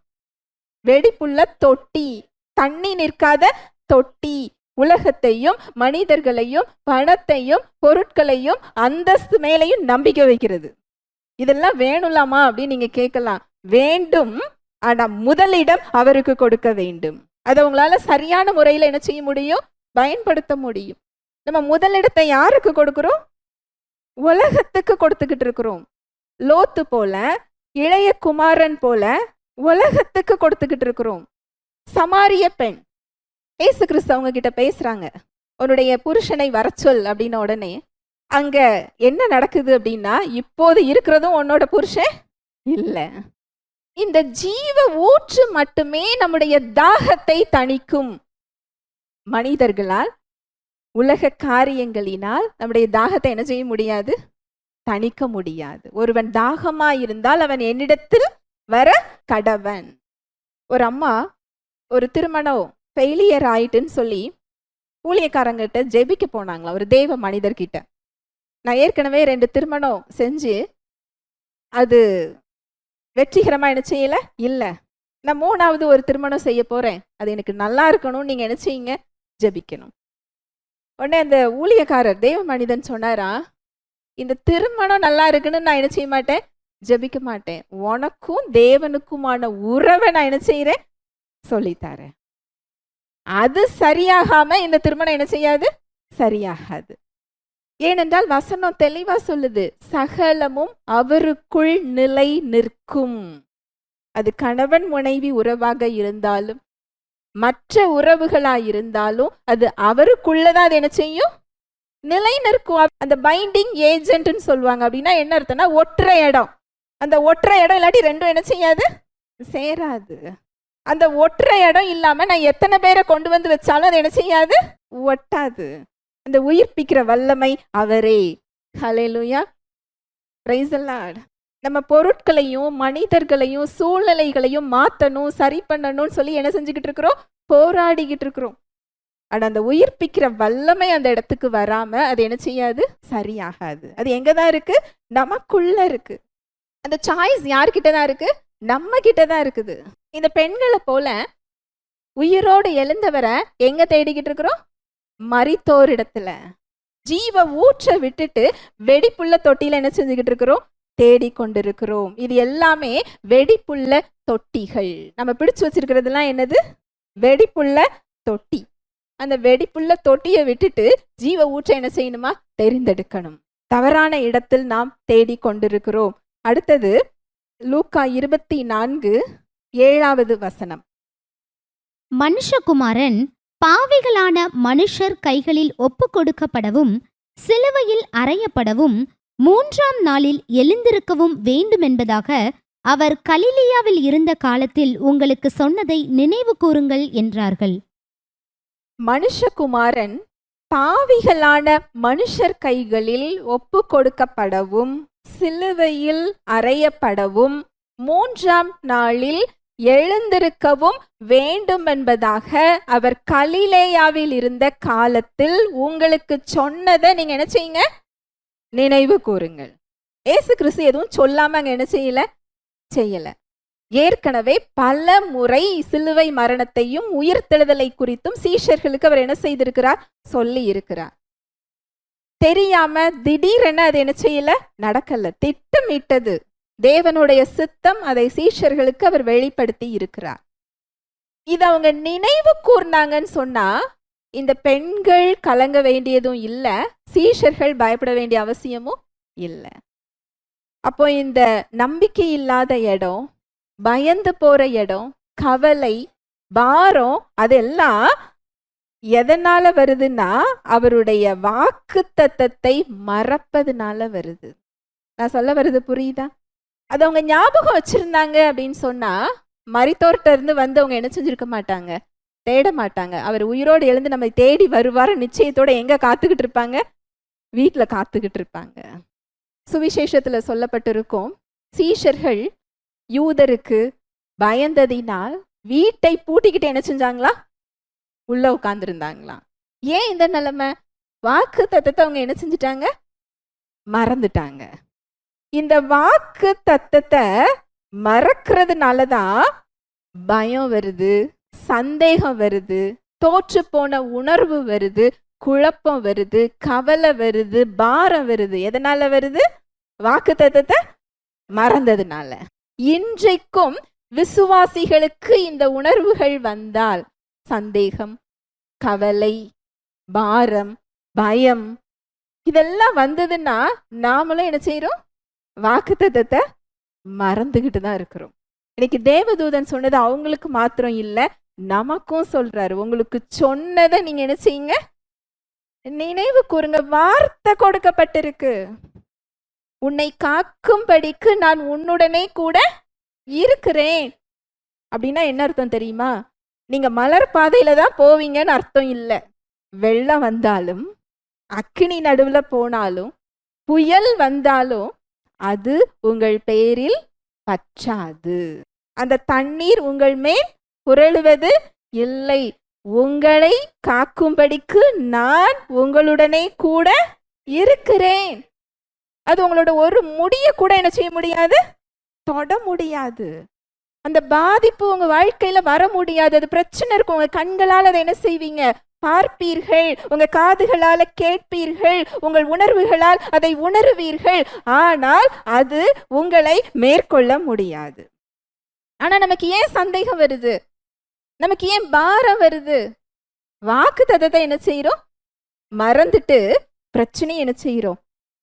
வெடிப்புள்ள தொட்டி, தண்ணி நிற்காத தொட்டி. உலகத்தையும் மனிதர்களையும் பணத்தையும் பொருட்களையும் அந்தஸ்து மேலையும் நம்பிக்கை வைக்கிறது. இதெல்லாம் வேணும்லாமா அப்படின்னு நீங்க கேட்கலாம். வேண்டும், ஆனா முதலிடம் அவருக்கு கொடுக்க வேண்டும். அதை உங்களால சரியான முறையில் என்ன செய்ய முடியும், பயன்படுத்த முடியும். நம்ம முதலிடத்தை யாருக்கு கொடுக்கிறோம், உலகத்துக்கு கொடுத்துக்கிட்டு இருக்கிறோம். லோத்து போல, இளைய குமாரன் போல உலகத்துக்கு கொடுத்துக்கிட்டு இருக்கிறோம். சமாரிய பெண் இயேசு கிறிஸ்து அவங்க கிட்ட பேசுறாங்க, உன்னுடைய புருஷனை வர சொல் அப்படின்ன உடனே அங்க என்ன நடக்குது அப்படின்னா, இப்போது இருக்கிறதும் உன்னோட புருஷன் இல்ல. இந்த ஜீவ ஊற்று மட்டுமே நம்முடைய தாகத்தை தணிக்கும். மனிதர்களால், உலக காரியங்களினால் நம்முடைய தாகத்தை என்ன செய்ய முடியாது, தணிக்க முடியாது. ஒருவன் தாகமா இருந்தால் அவன் என்னிடத்தில் வர கடவன். ஒரு அம்மா ஒரு திருமணம் ஃபெயிலியர் ஆயிட்டுன்னு சொல்லி ஊழியக்காரங்கிட்ட ஜெபிக்க போனாங்களா, ஒரு தேவ மனிதர்கிட்ட. நான் ஏற்கனவே 2 திருமணம் செஞ்சு அது வெற்றிகரமா என்ன செய்யல இல்ல, நான் 3வது ஒரு திருமணம் செய்ய போறேன், அது எனக்கு நல்லா இருக்கணும், நீங்க என்ன செய்யுங்க, ஜெபிக்கணும். உடனே அந்த ஊழியக்காரர் தேவ மனிதன் சொன்னாரா, இந்த திருமணம் நல்லா இருக்குன்னு நான் என்ன செய்ய மாட்டேன், ஜெபிக்க மாட்டேன். உனக்கும் தேவனுக்குமான உறவை நான் என்ன செய்யறேன், சொல்லித்தரேன். அது சரியாகாம இந்த திருமணம் என்ன செய்யாது, சரியாகாது. ஏனென்றால் வசனம் தெளிவா சொல்லுது, சகலமும் அவருக்குள் நிலை நிற்கும். அது கணவன் மனைவி உறவாக இருந்தாலும் மற்ற உறவுகளா இருந்தாலும் அது அவருக்குள்ளதான் அது என்ன செய்யும், நிலை நிற்கும். அந்த பைண்டிங் ஏஜென்ட்னு சொல்லுவாங்க. அப்படின்னா என்ன அர்த்தம்னா, ஒற்றை இடம். அந்த ஒற்றை இடம் இல்லாட்டி ரெண்டும் என்ன செய்யாது, சேராது. அந்த ஒற்றை இடம் இல்லாம நான் எத்தனை பேரை கொண்டு வந்து வச்சாலும் அது என்ன செய்யாது, ஒட்டாது. அந்த உயிர்ப்பிக்கிற வல்லமை அவரே. ஹல்லேலூயா, பிரைஸ் தி லார்ட். நம்ம பொருட்களையும் மனிதர்களையும் சூழ்நிலைகளையும் மாத்தணும், சரி பண்ணணும்னு சொல்லி என்ன செஞ்சுக்கிட்டு இருக்கிறோம், போராடிக்கிட்டு இருக்கிறோம். ஆனா அந்த உயிர்ப்பிக்கிற வல்லமை அந்த இடத்துக்கு வராம அது என்ன செய்யாது, சரியாகாது. அது எங்கதான் இருக்கு, நமக்குள்ள இருக்கு. அந்த சாய்ஸ் யார்கிட்டதான் இருக்கு, நம்ம கிட்டதான் இருக்குது. இந்த பெண்களை போல உயிரோடு எழுந்தவரை எங்க தேடிக்கிட்டு இருக்கிறோம், மரித்தோரிடத்துல. ஜீவ ஊற்ற விட்டுட்டு வெடிப்புள்ள தொட்டியில என்ன செஞ்சுக்கிட்டு இருக்கிறோம், தேடிக்கொண்டிருக்கிறோம். இது எல்லாமே வெடிப்புள்ள தொட்டிகள். நம்ம பிடிச்சு வச்சிருக்கிறதுலாம் என்னது, வெடிப்புள்ள தொட்டி. அந்த வெடிப்புள்ள தொட்டியை விட்டுட்டு ஜீவ ஊற்ற என்ன செய்யணுமா, தெரிந்தெடுக்கணும். தவறான இடத்தில் நாம் தேடிக்கொண்டிருக்கிறோம். அடுத்தது, லூக்கா 24:7 மனுஷகுமாரன் பாவிகளான மனுஷர் கைகளில் ஒப்புக் கொடுக்கப்படவும் சிலுவையில் அறையப்படவும் 3ஆம் நாளில் எழுந்திருக்கவும் வேண்டுமென்பதாக அவர் கலிலேயாவில் இருந்த காலத்தில் உங்களுக்கு சொன்னதை நினைவு கூறுங்கள் என்றார்கள். மனுஷகுமாரன் பாவிகளான மனுஷர் கைகளில் ஒப்பு கொடுக்கப்படவும் சிலுவையில் அறையப்படவும் 3ஆம் நாளில் எழுந்திருக்கவும் வேண்டும் என்பதாக அவர் கலிலேயாவில் இருந்த காலத்தில் உங்களுக்கு சொன்னதை நீங்க என்ன செய்யுங்க, நினைவு கூறுங்கள். இயேசு கிறிஸ்து எதுவும் சொல்லாம அங்க என்ன செய்யல. ஏற்கனவே பல முறை சிலுவை மரணத்தையும் உயிர்த்தெழுதலை குறித்தும் சீஷர்களுக்கு அவர் என்ன செய்திருக்கிறார், சொல்லி இருக்கிறார். தெரியாம திடீரென அது என்ன செய்யல, நடக்கல. திட்டமிட்டது தேவனுடைய சித்தம், அதை சீஷர்களுக்கு அவர் வெளிப்படுத்தி இருக்கிறார். இத அவங்க நினைவு கூர்ந்தாங்கன்னு சொன்னா இந்த பெண்கள் கலங்க வேண்டியதும் இல்ல, சீஷர்கள் பயப்பட வேண்டிய அவசியமும் இல்லை. அப்போ இந்த நம்பிக்கை இல்லாத இடம், பயந்து போற இடம், கவலை, பாரம் அதெல்லாம் எதனால வருதுன்னா அவருடைய வாக்குத்தத்தத்தை மறப்பதுனால வருது. நான் சொல்ல வருது புரியுதா? அது அவங்க ஞாபகம் வச்சிருந்தாங்க அப்படின்னு சொன்னா மரித்தோர்ட்ட இருந்து வந்து அவங்க என்ன செஞ்சிருக்க மாட்டாங்க, தேட மாட்டாங்க. அவர் உயிரோடு எழுந்து நம்மை தேடி வருவார நிச்சயத்தோட எங்க காத்துக்கிட்டு இருப்பாங்க, வீட்டுல காத்துக்கிட்டு இருப்பாங்க. சுவிசேஷத்துல சொல்லப்பட்டிருக்கும், சீஷர்கள் யூதருக்கு பயந்ததினால் வீட்டை பூட்டிக்கிட்டு என்ன செஞ்சாங்களா, உள்ள உட்கார்ந்துருந்தாங்களாம். ஏன் இந்த நிலைமை? வாக்கு தத்தத்தை அவங்க என்ன செஞ்சிட்டாங்க, மறந்துட்டாங்க. இந்த வாக்கு தத்தத்தை மறக்கிறதுனாலதான் பயம் வருது, சந்தேகம் வருது, தோற்று போன உணர்வு வருது, குழப்பம் வருது, கவலை வருது, பாரம் வருது. எதனால வருது? வாக்கு தத்தத்தை மறந்ததுனால. இன்றைக்கும் விசுவாசிகளுக்கு இந்த உணர்வுகள் வந்தால், சந்தேகம், கவலை, பாரம், பயம் இதெல்லாம் வந்ததுன்னா நாமளும் என்ன செய்யறோம், வாக்குத்தத்தத்தை மறந்துகிட்டு தான் இருக்கிறோம். இன்னைக்கு தேவதூதன் சொன்னது அவங்களுக்கு மாத்திரம் இல்லை, நமக்கும் சொல்றாரு. உங்களுக்கு சொன்னதை நீங்க என்ன செய்யுங்க, நினைவு கூறுங்க. வார்த்தை கொடுக்கப்பட்டிருக்கு, உன்னை காக்கும்படிக்கு நான் உன்னுடனே கூட இருக்கிறேன். அப்படின்னா என்ன அர்த்தம் தெரியுமா? நீங்க மலர் பாதையில தான் போவீங்கன்னு அர்த்தம் இல்லை. வெள்ளம் வந்தாலும், அக்கினி நடுவுல போனாலும், புயல் வந்தாலும் அது உங்கள் பேரில் பற்றாது. அந்த தண்ணீர் உங்கள் மேல் புரளுவது இல்லை. உங்களை காக்கும்படிக்கு நான் உங்களுடனே கூட இருக்கிறேன். அது உங்களோட ஒரு முடிய கூட என்ன செய்ய முடியாது, தொட முடியாது. அந்த பாதிப்பு உங்க வாழ்க்கையில வர முடியாது. அது பிரச்சனை இருக்கும். உங்க கண்களால் அதை என்ன செய்வீங்க, பார்ப்பீர்கள். உங்க காதுகளால கேட்பீர்கள். உங்கள் உணர்வுகளால் அதை உணருவீர்கள். ஆனால் அது உங்களை மேற்கொள்ள முடியாது. ஆனா நமக்கு ஏன் சந்தேகம் வருது, நமக்கு ஏன் பாரம் வருது? வாக்கு தத்தத்தை என்ன செய்யறோம், மறந்துட்டு பிரச்சனையை என்ன செய்யறோம்,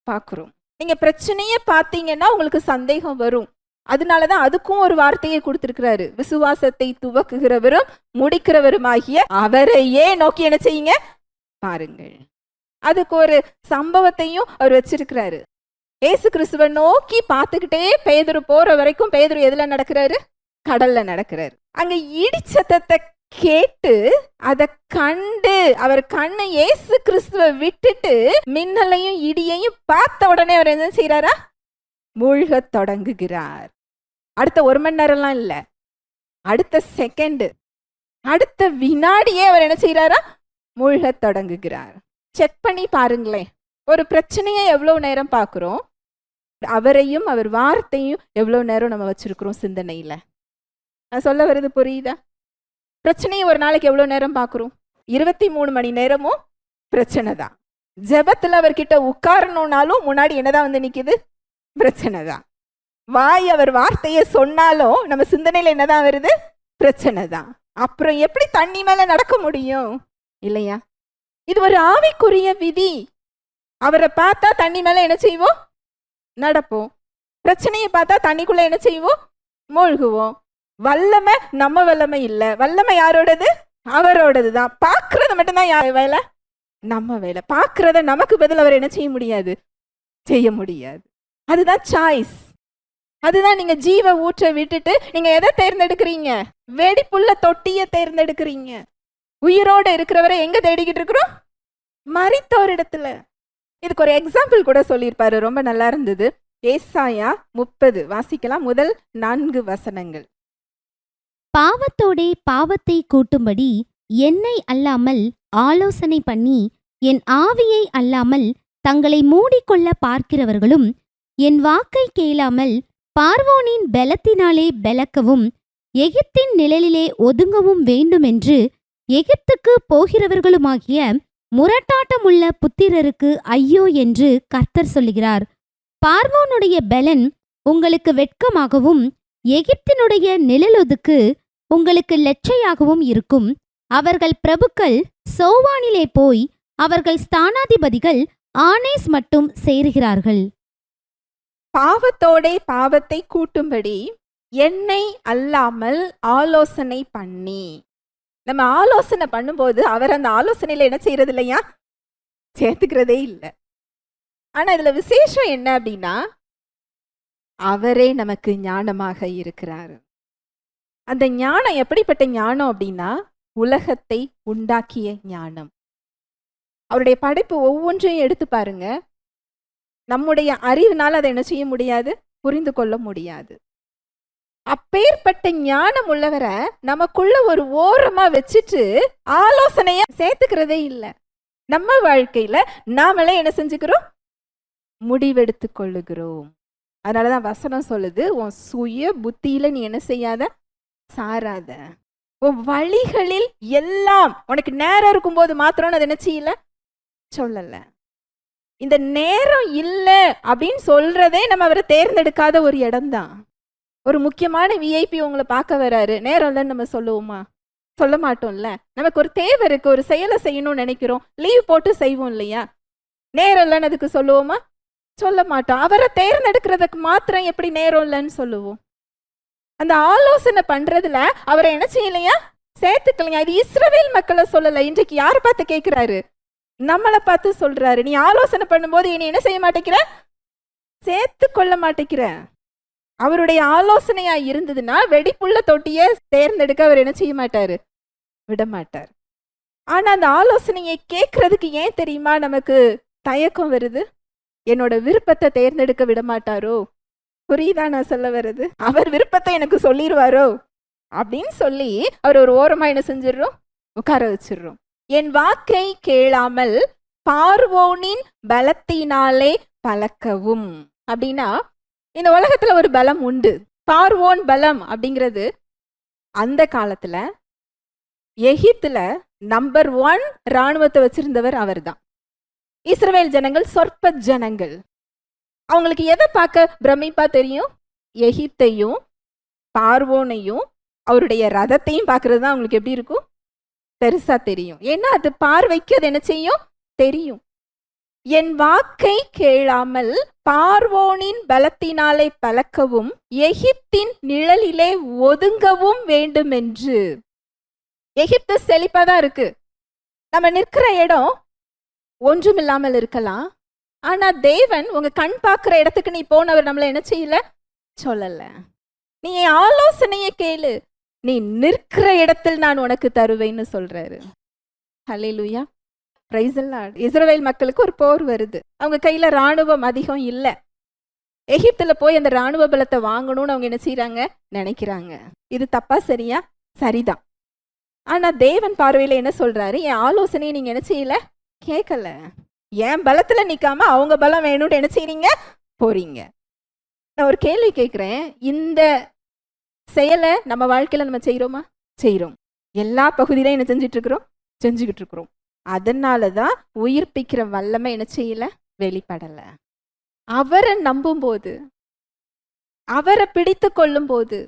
பார்க்கிறோம். நீங்க பிரச்சனைய பார்த்தீங்கன்னா உங்களுக்கு சந்தேகம் வரும். அதனாலதான் அதுக்கும் ஒரு வார்த்தையை கொடுத்திருக்கிறாரு, விசுவாசத்தை துவக்குகிறவரும் முடிக்கிறவருமாகிய அவரையே நோக்கி என்ன செய்யுங்க, பாருங்கள். அதுக்கு ஒரு சம்பவத்தையும் அவர் வச்சிருக்கிறாரு. ஏசு கிறிஸ்துவை நோக்கி பார்த்துக்கிட்டே பேதுரு போற வரைக்கும் பேதுரு எதுல நடக்கிறாரு, கடல்ல நடக்கிறாரு. அங்க இடிச்சத்தத்தை கேட்டு அதை கண்டு அவர் கண்ணு ஏசு கிறிஸ்துவை விட்டுட்டு மின்னலையும் இடியையும் பார்த்த உடனே அவர் என்ன செய்யறாரா, மூழ்க தொடங்குகிறார். அடுத்த 1 மணி நேரம்லாம் இல்ல, அடுத்த செகண்ட், அடுத்த வினாடியே அவர் என்ன செய்யறாரா, மூழ்க தொடங்குகிறார். செக் பண்ணி பாருங்களேன், ஒரு பிரச்சனையை எவ்வளவு நேரம் பார்க்கிறோம், அவரையும் அவர் வார்த்தையும் எவ்வளவு நேரம் நம்ம வச்சிருக்கிறோம் சிந்தனையில. நான் சொல்ல வருது புரியுதா? பிரச்சனையை ஒரு நாளைக்கு எவ்வளவு நேரம் பார்க்கிறோம்? 23 மணி நேரமும் பிரச்சனை தான். ஜெபத்துல அவர்கிட்ட உட்காரணும்னாலும் முன்னாடி என்னதான் வந்து நிக்குது, பிரச்சனை தான். வாய் அவர் வார்த்தையை சொன்னாலும் நம்ம சிந்தனையில என்னதான் வருது, பிரச்சனை தான். அப்புறம் எப்படி தண்ணி மேல நடக்க முடியும் இல்லையா? இது ஒரு ஆவிக்குரிய விதி. அவரை பார்த்தா தண்ணி மேல என்ன செய்வோம், நடப்போம். பிரச்சனையை பார்த்தா தண்ணிக்குள்ள என்ன செய்வோம்? மூழ்குவோம். வல்லமை நம்ம வல்லமை இல்லை. வல்லமை யாரோடது? அவரோடது தான். பார்க்கறது மட்டும்தான் யார் வேலை? நம்ம வேலை. பார்க்கறத நமக்கு பதில் அவர் என்ன செய்ய முடியாது? செய்ய முடியாது. அதுதான் சாய்ஸ். அதுதான் நீங்க ஜீவ ஊற்ற விட்டுட்டு நீங்க எதை தேர்ந்தெடுக்கிறீங்க? வெடிப்புள்ள தொட்டியை தேர்ந்தெடுக்கிறீங்க. உயிரோட இருக்கிறவரை எங்க தேடிக்கிட்டு இருக்கிறோம்? மரித்தோர் இடத்துல. இதுக்கு ஒரு எக்ஸாம்பிள் கூட சொல்லியிருப்பாரு, ரொம்ப நல்லா இருந்தது. ஏசாயா 30 வாசிக்கலாம், முதல் 4 வசனங்கள். பாவத்தோடே பாவத்தை கூட்டும்படி என்னை அல்லாமல் ஆலோசனை பண்ணி என் ஆவியை அல்லாமல் தங்களை மூடிக்கொள்ள பார்க்கிறவர்களும் என் வாக்கை கேளாமல் பார்வோனின் பெலத்தினாலே பெலக்கவும் எகிப்தின் நிழலிலே ஒதுங்கவும் வேண்டுமென்று எகிப்துக்கு போகிறவர்களுமாகிய முரட்டாட்டமுள்ள புத்திரருக்கு ஐயோ என்று கர்த்தர் சொல்லுகிறார். பார்வோனுடைய பெலன் உங்களுக்கு வெட்கமாகவும் எகிப்தினுடைய நிழலொதுக்கு உங்களுக்கு லெச்சையாகவும் இருக்கும். அவர்கள் பிரபுக்கள் சோவானிலே போய் அவர்கள் ஸ்தானாதிபதிகள் ஆனேஸ் மட்டும் சேருகிறார்கள். பாவத்தோடே பாவத்தை கூட்டும்படி என்னை அல்லாமல் ஆலோசனை பண்ணி. நம்ம ஆலோசனை பண்ணும்போது அவர் அந்த ஆலோசனையில என்ன செய்யறது இல்லையா? சேர்த்துக்கிறதே இல்லை. ஆனா இதுல விசேஷம் என்ன அப்படின்னா, அவரே நமக்கு ஞானமாக இருக்கிறார். அந்த ஞானம் எப்படிப்பட்ட ஞானம் அப்படின்னா, உலகத்தை உண்டாக்கிய ஞானம். அவருடைய படைப்பு ஒவ்வொன்றையும் எடுத்து பாருங்க. நம்முடைய அறிவினால் அதை என்ன செய்ய முடியாது? புரிந்து கொள்ள முடியாது. அப்பேற்பட்ட ஞானம் உள்ளவரை நமக்குள்ள ஒரு ஓரமா வச்சுட்டு ஆலோசனைய சேர்த்துக்கிறதே இல்லை. நம்ம வாழ்க்கையில நாமளே என்ன செஞ்சுக்கிறோம்? முடிவெடுத்து கொள்ளுகிறோம். அதனாலதான் வசனம் சொல்லுது, உன் சுய புத்தியில நீ என்ன செய்யாத? சாராத. உன் வழிகளில் எல்லாம் உனக்கு நேரம் இருக்கும்போது மாத்திரம் அது என்ன செய்யல? சொல்லல. இந்த நேரம் இல்லை அப்படின்னு சொல்றதே நம்ம அவரை தேர்ந்தெடுக்காத ஒரு இடம்தான். ஒரு முக்கியமான விஐபி உங்களை பார்க்க வராரு, நேரம் இல்லைன்னு நம்ம சொல்லுவோமா? சொல்ல மாட்டோம்ல. நமக்கு ஒரு தேவை இருக்கு, ஒரு செயலை செய்யணும்னு நினைக்கிறோம், லீவ் போட்டு செய்வோம் இல்லையா? நேரம் இல்லைன்னு அதுக்கு சொல்லுவோமா? சொல்ல மாட்டோம். அவரை தேர்ந்தெடுக்கிறதுக்கு மாத்திரம் எப்படி நேரம் இல்லைன்னு சொல்லுவோம்? அந்த ஆலோசனை பண்றதுல அவரை என்ன செய்யலையா? சேர்த்துக்கலையா? இது இஸ்ரவேல் மக்களை சொல்லல. இன்றைக்கு யாரை பார்த்து கேட்கிறாரு? நம்மளை பார்த்து சொல்றாரு. நீ ஆலோசனை பண்ணும்போது நீ என்ன செய்ய மாட்டேங்கிற? சேர்த்து கொள்ள மாட்டேங்கிற. அவருடைய ஆலோசனையா இருந்ததுன்னா வெடிப்புள்ள தொட்டியை தேர்ந்தெடுக்க அவர் என்ன செய்ய மாட்டாரு? விட மாட்டார். ஆனா அந்த ஆலோசனையை கேட்கறதுக்கு ஏன் தெரியுமா நமக்கு தயக்கம் வருது? என்னோட விருப்பத்தை தேர்ந்தெடுக்க விட மாட்டாரோ? புரியுதா நான் சொல்ல வருது? அவர் விருப்பத்தை எனக்கு சொல்லிடுவாரோ அப்படின்னு சொல்லி அவர் ஒரு ஓரமா என்ன செஞ்சிடறோம்? உட்கார வச்சிடுறோம். என் வாக்கை கேளாமல் பார்வோனின் பலத்தினாலே பலக்கவும். அப்படின்னா இந்த உலகத்துல ஒரு பலம் உண்டு. பார்வோன் பலம் அப்படிங்கிறது அந்த காலத்துல எகிப்துல நம்பர் 1 இராணுவத்தை வச்சிருந்தவர் அவர் தான். இஸ்ரவேல் ஜனங்கள் சொற்ப ஜனங்கள். அவங்களுக்கு எதை பார்க்க பிரமிப்பா தெரியும்? எகிப்தையும் பார்வோனையும் அவருடைய ரதத்தையும் பார்க்கறது தான் அவங்களுக்கு எப்படி இருக்கும்? பெருசா தெரியும். ஏன்னா அது பார்வைக்கு அது என்ன செய்யும்? தெரியும். என் வாக்கை கேளாமல் பார்வோனின் பலத்தினாலே பலக்கவும் எகிப்தின் நிழலிலே ஒதுங்கவும் வேண்டும் என்று. எகிப்து செழிப்பாதான் இருக்கு. நம்ம நிற்கிற இடம் ஒன்றுமில்லாமல் இருக்கலாம். ஆனா தேவன் உங்க கண் பார்க்கிற இடத்துக்கு நீ போனவர் நம்மள என்ன செய்யல? சொல்லல. நீ ஆலோசனையை கேளு, நீ நிற்கிற இடத்தில் நான் உனக்கு தருவேன்னு சொல்றாரு. ஹல்லேலூயா, பிரைஸ் தி லார்ட். இஸ்ரவேல் மக்களுக்கு ஒரு போர் வருது. அவங்க கையில ராணுவம் அதிகம் இல்லை. எகிப்துல போய் அந்த ராணுவ பலத்தை வாங்கணும்னு அவங்க என்ன செய்யறாங்க? நினைக்கிறாங்க. இது தப்பா சரியா? சரிதான். ஆனா தேவன் பார்வையில என்ன சொல்றாரு? என் ஆலோசனையை நீங்க என்ன செய்யல? கேட்கல. என் பலத்துல நிக்காம அவங்க பலம் வேணும்னு என்ன செய்றீங்க? போறீங்க. நான் ஒரு கேள்வி கேட்கிறேன். இந்த செயலை நம்ம வாழ்க்கையில நம்ம செய்யறோமா? செய்யறோம். எல்லா பகுதியிலும் என்ன செஞ்சுட்டு இருக்கிறோம்? செஞ்சுக்கிட்டு இருக்கிறோம். அதனாலதான் உயிர்ப்பிக்கிற வல்லமை என்ன செய்யல? வெளிப்படல. அவரை நம்பும் போது, அவரை பிடித்து கொள்ளும் போது